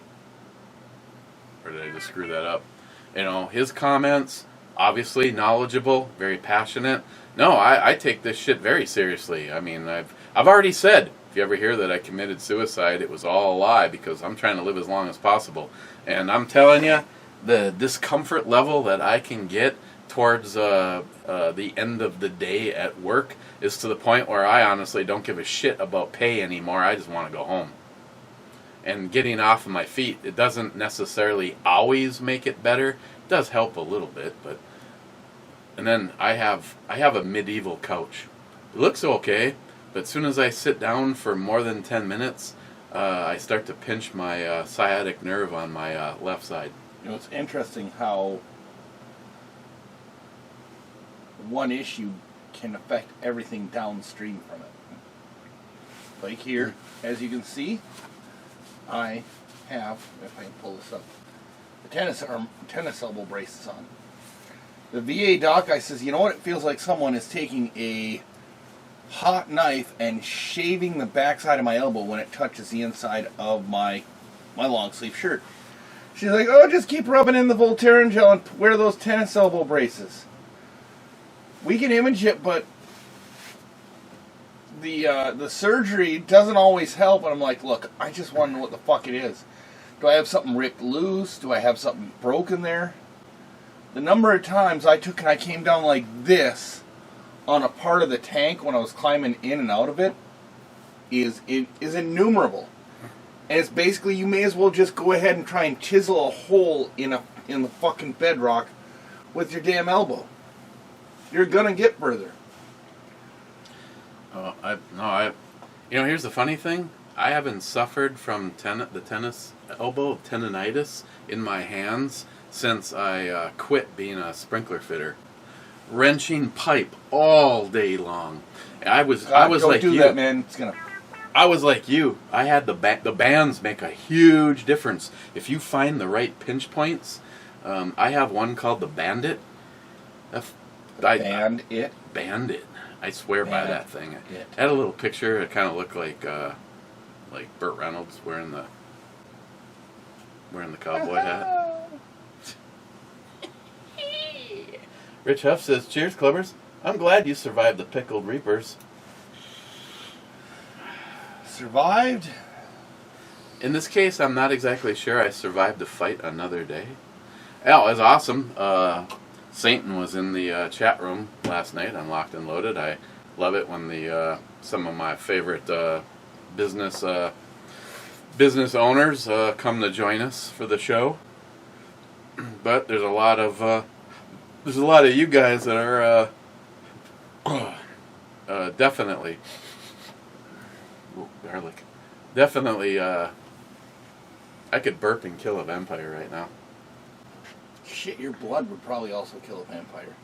B: did I just screw that up? His comments, obviously knowledgeable, very passionate. No, I take this shit very seriously. I mean, I've already said, if you ever hear that I committed suicide, it was all a lie because I'm trying to live as long as possible. And I'm telling you, the discomfort level that I can get towards the end of the day at work is to the point where I honestly don't give a shit about pay anymore. I just want to go home. And getting off of my feet, it doesn't necessarily always make it better. It does help a little bit, but... And then I have a medieval couch. It looks okay, but as soon as I sit down for more than 10 minutes, I start to pinch my sciatic nerve on my left side.
C: It's interesting how one issue can affect everything downstream from it. Like here, as you can see, I have, if I can pull this up, the tennis elbow braces on. The VA doc, I says, you know what? It feels like someone is taking a hot knife and shaving the backside of my elbow when it touches the inside of my long sleeve shirt. She's like, oh, just keep rubbing in the Voltaren gel and wear those tennis elbow braces. We can image it, but the surgery doesn't always help. And I'm like, look, I just want to know what the fuck it is. Do I have something ripped loose? Do I have something broken there? The number of times I took and I came down like this on a part of the tank when I was climbing in and out of it is innumerable. And it's basically, you may as well just go ahead and try and chisel a hole in the fucking bedrock with your damn elbow. You're gonna get further.
B: Here's the funny thing. I haven't suffered from the tennis elbow tendonitis in my hands since I quit being a sprinkler fitter. Wrenching pipe all day long. I was like you.
C: That, man. It's gonna.
B: I was like you. I had the bands make a huge difference if you find the right pinch points. I have one called the Bandit.
C: Bandit.
B: I swear by that thing. It had a little picture. It kind of looked like Burt Reynolds wearing the cowboy hat. Rich Huff says, "Cheers, Clubbers. I'm glad you survived the pickled reapers."
C: Survived?
B: In this case, I'm not exactly sure I survived to fight another day. Oh, it was awesome. Satan was in the chat room last night on Locked and Loaded. I love it when some of my favorite business owners come to join us for the show. But there's a lot of you guys that are definitely. Ooh, garlic. Definitely, I could burp and kill a vampire right now.
C: Shit, your blood would probably also kill a vampire.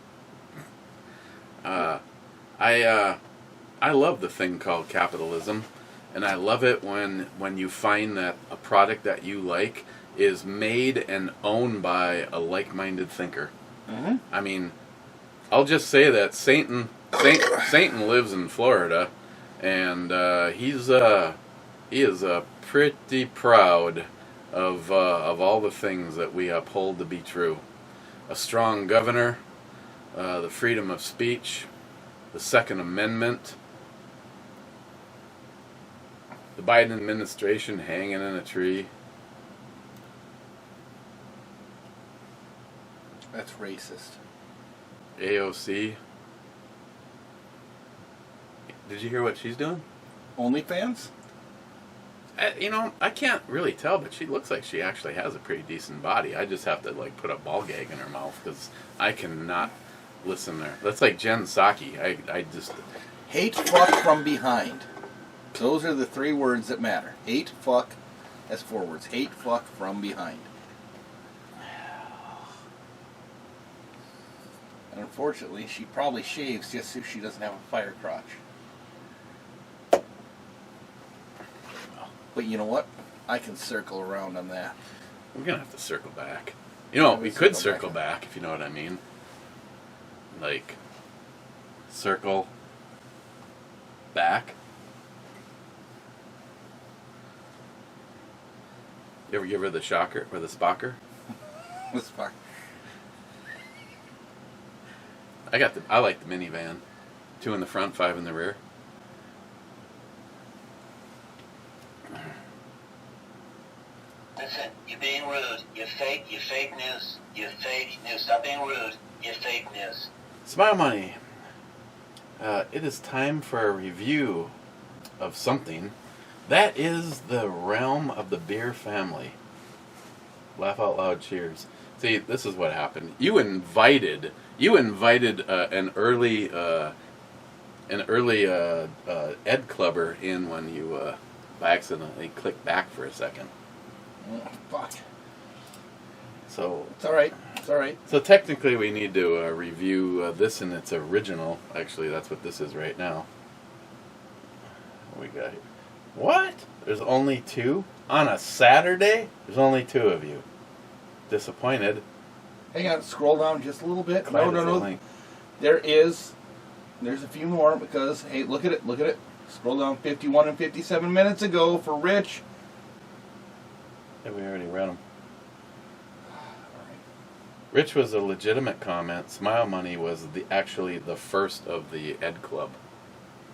B: I love the thing called capitalism, and I love it when you find that a product that you like is made and owned by a like-minded thinker.
C: Mm-hmm.
B: I mean, I'll just say that Satan lives in Florida. And he is pretty proud of all the things that we uphold to be true. A strong governor, the freedom of speech, the Second Amendment, the Biden administration hanging in a tree.
C: That's racist.
B: AOC. Did you hear what she's doing?
C: OnlyFans?
B: I can't really tell, but she looks like she actually has a pretty decent body. I just have to put a ball gag in her mouth because I cannot listen there. That's like Jen Psaki. I just
C: hate fuck from behind. Those are the 3 words that matter. Hate fuck. That's 4 words. Hate fuck from behind. And unfortunately, she probably shaves just so she doesn't have a fire crotch. But you know what? I can circle around on that.
B: We're going to have to circle back. We could circle back, if you know what I mean. Circle back. You ever give her the shocker or the spocker?
C: The spocker.
B: I like the minivan. 2 in the front, 5 in the rear.
F: Listen, you're being rude. You're fake news. You're fake news. Stop being rude. You're fake news.
B: Smile Money. It is time for a review of something that is the realm of the beer family. Laugh out loud, cheers. See, this is what happened. You invited an early Ed Clubber in when you by accidentally clicked back for a second.
C: Oh, fuck.
B: So
C: it's all right. It's all right.
B: So technically, we need to review this in its original. Actually, that's what this is right now. We got here. What? There's only 2 on a Saturday. There's only 2 of you. Disappointed.
C: Hang on, scroll down just a little bit.
B: Clyde
C: No,
B: is
C: no,
B: a
C: no.
B: link.
C: There's a few more because, hey, look at it. Scroll down 51 and 57 minutes ago for Rich.
B: Yeah, we already read them. Rich was a legitimate comment. Smile Money was actually the first of the Ed Club.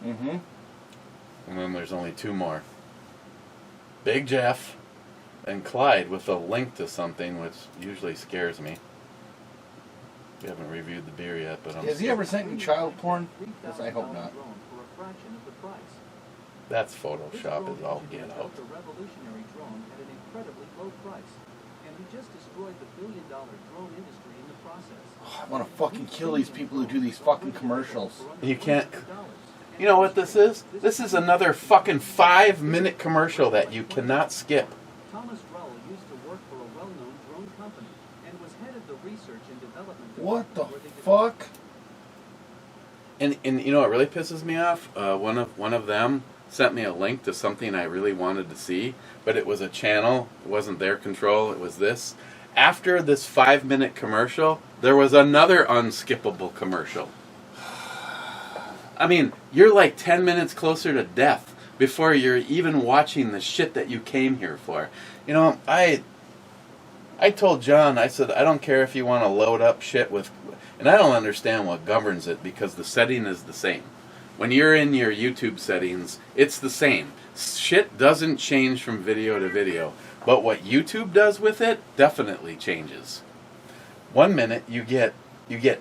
C: Mm-hmm.
B: And then there's only 2 more. Big Jeff and Clyde with a link to something, which usually scares me. We haven't reviewed the beer yet, but
C: Has he ever sent you child porn? Because I hope not.
B: That's Photoshop is all get out.
G: A revolutionary drone at an incredibly low price, and we just destroyed the billion-dollar drone industry in the process.
C: I want to fucking kill these people who do these fucking commercials.
B: You can't. You know what this is? This is another fucking 5-minute commercial that you cannot skip.
G: Thomas Rull used to work for a well-known drone company and was head of the research and development.
C: What the fuck?
B: And you know what really pisses me off? One of them sent me a link to something I really wanted to see, but it was a channel. It wasn't their control. It was this. After this 5-minute commercial, there was another unskippable commercial. I mean, you're like 10 minutes closer to death before you're even watching the shit that you came here for. You know, I told John, I said, I don't care if you want to load up shit with... And I don't understand what governs it because the setting is the same. When you're in your YouTube settings, it's the same. Shit doesn't change from video to video. But what YouTube does with it definitely changes. 1 minute you get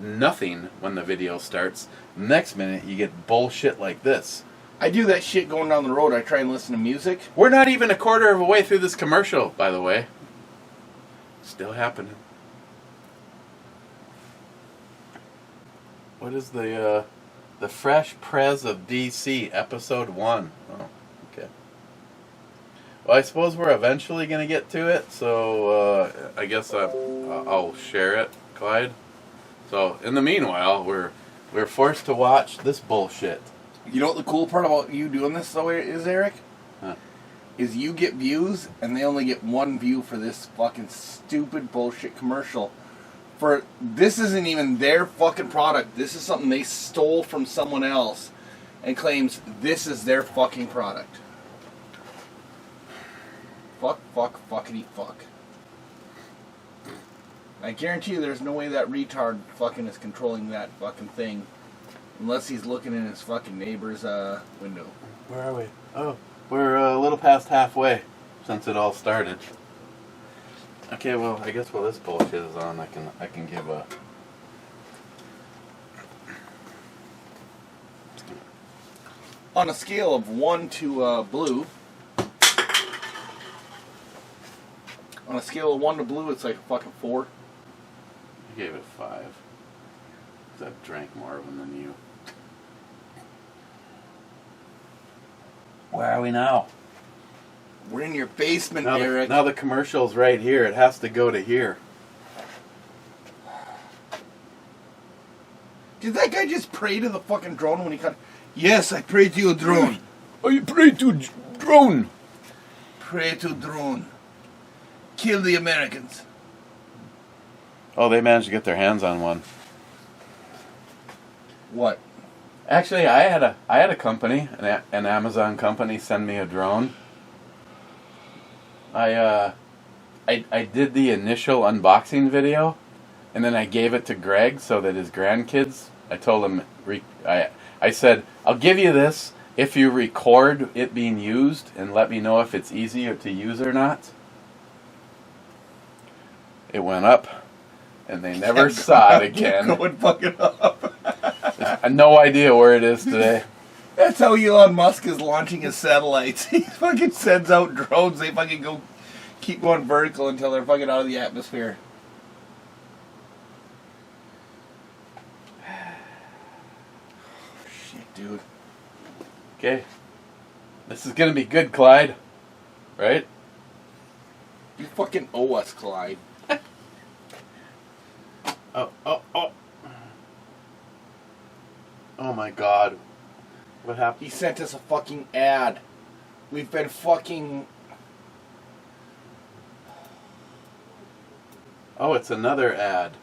B: nothing when the video starts. Next minute you get bullshit like this.
C: I do that shit going down the road. I try and listen to music.
B: We're not even a quarter of a way through this commercial, by the way. Still happening. What is the Fresh Prez of DC, Episode 1? Oh, okay. Well, I suppose we're eventually going to get to it, so I guess I'll share it, Clyde. So, in the meanwhile, we're forced to watch this bullshit.
C: You know what the cool part about you doing this though is, Eric?
B: Huh.
C: Is you get views and they only get 1 view for this fucking stupid bullshit commercial. For this isn't even their fucking product. This is something they stole from someone else and claims this is their fucking product. Fuckity fuck. I guarantee you there's no way that retard fucking is controlling that fucking thing unless he's looking in his fucking neighbor's window.
B: Where are we? Oh, we're a little past halfway since it all started. Okay, well, I guess while this bullshit is on, I can give a...
C: On a scale of 1 to blue, on a scale of 1 to blue, it's like a fucking 4.
B: I gave it 5. 'Cause I've drank more of them than you. Where are we now?
C: We're in your basement,
B: Now
C: Eric.
B: now the commercial's right here. It has to go to here.
C: Did that guy just pray to the fucking drone when he cut? Yes, I pray to you, drone.
B: I pray to drone.
C: Pray to drone. Kill the Americans.
B: Oh, they managed to get their hands on one.
C: What?
B: Actually, I had a company, an Amazon company, send me a drone. I did the initial unboxing video, and then I gave it to Greg so that his grandkids. I told him, I said, I'll give you this if you record it being used and let me know if it's easy to use or not. It went up, and they never saw it again.
C: Going fucking up.
B: I have no idea where it is today.
C: That's how Elon Musk is launching his satellites. He fucking sends out drones. They fucking keep going vertical until they're fucking out of the atmosphere. Shit, dude.
B: Okay. This is gonna be good, Clyde. Right?
C: You fucking owe us, Clyde.
B: Oh. Oh my god. What happened?
C: He sent us a fucking ad. We've been fucking...
B: Oh, it's another ad.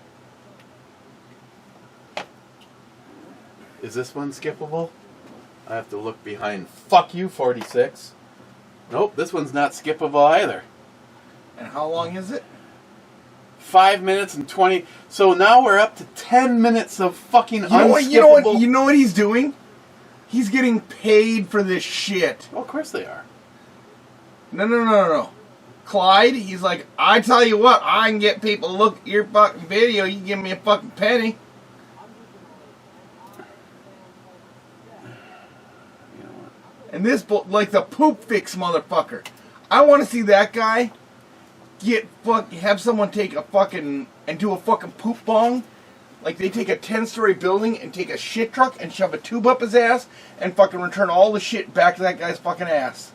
B: Is this one skippable? I have to look behind. Fuck you, 46. Nope, this one's not skippable either.
C: And how long is it?
B: 5 minutes and 20. So now we're up to 10 minutes of fucking
C: You know what he's doing? He's getting paid for this shit.
B: Oh, of course they are.
C: No. Clyde, he's like, I tell you what, I can get people to look at your fucking video. You can give me a fucking penny.
B: You know what?
C: And this, like the poop fix motherfucker. I want to see that guy have someone take a fucking, and do a fucking poop bong. Like they take a 10-story building and take a shit truck and shove a tube up his ass and fucking return all the shit back to that guy's fucking ass.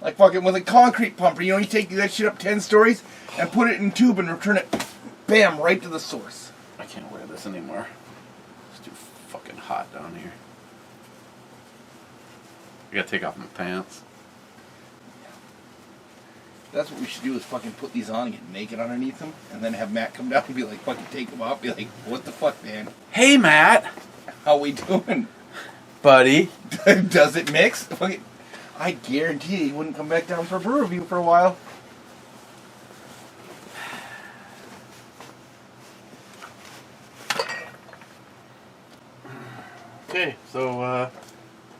C: Like fucking with a concrete pumper, you know, you take that shit up 10 stories and put it in a tube and return it, bam, right to the source.
B: I can't wear this anymore. It's too fucking hot down here. I gotta take off my pants.
C: That's what we should do, is fucking put these on and get naked underneath them, and then have Matt come down and be like, fucking take them off, be like, what the fuck, man?
B: Hey, Matt!
C: How we doing?
B: Buddy.
C: Does it mix? Fucking, I guarantee he wouldn't come back down for a brew review for a while.
B: Okay, so,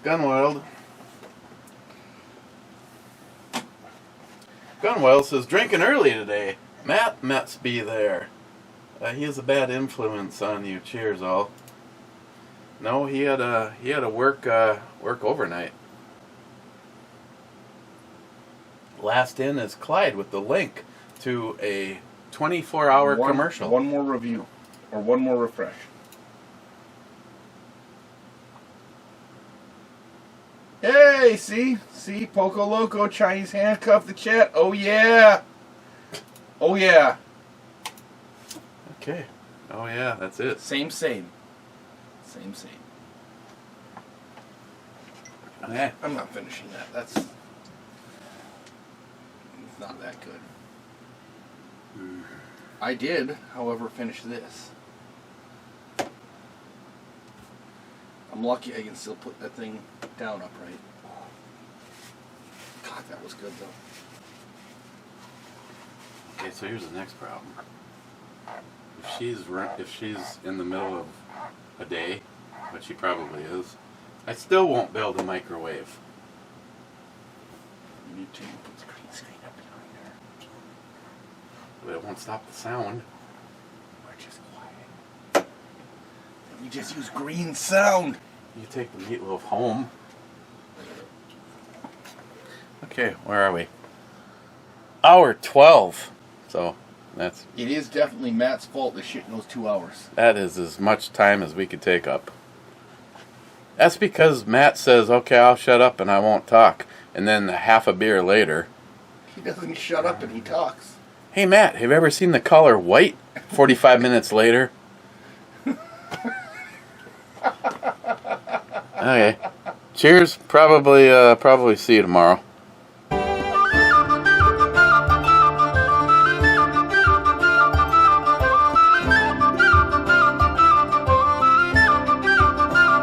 B: Gunwild. Gunwild says, drinking early today. Matt must be there. He has a bad influence on you. Cheers, all. No, he had a work overnight. Last in is Clyde with the link to a 24-hour commercial.
C: One more review, or one more refresh. Hey, see, Poco Loco, Chinese handcuff the chat. Oh yeah, oh yeah.
B: Okay. Oh yeah, that's it.
C: Same.
B: Okay.
C: I'm not finishing that. That's not that good. I did, however, finish this. I'm lucky I can still put that thing down upright. God, that was good though.
B: Okay, so here's the next problem. If she's in the middle of a day, which she probably is, I still won't build a microwave.
C: You need to put the green screen up behind her.
B: But it won't stop the sound.
C: We're just quiet. You just use green sound.
B: You take the meatloaf home. Okay, where are we? Hour 12. So that's.
C: It is definitely Matt's fault this shit in those 2 hours.
B: That is as much time as we could take up. That's because Matt says, okay, I'll shut up and I won't talk. And then half a beer later.
C: He doesn't shut up and he talks.
B: Hey Matt, have you ever seen the color white? 45 minutes later. Okay. Cheers. Probably see you tomorrow.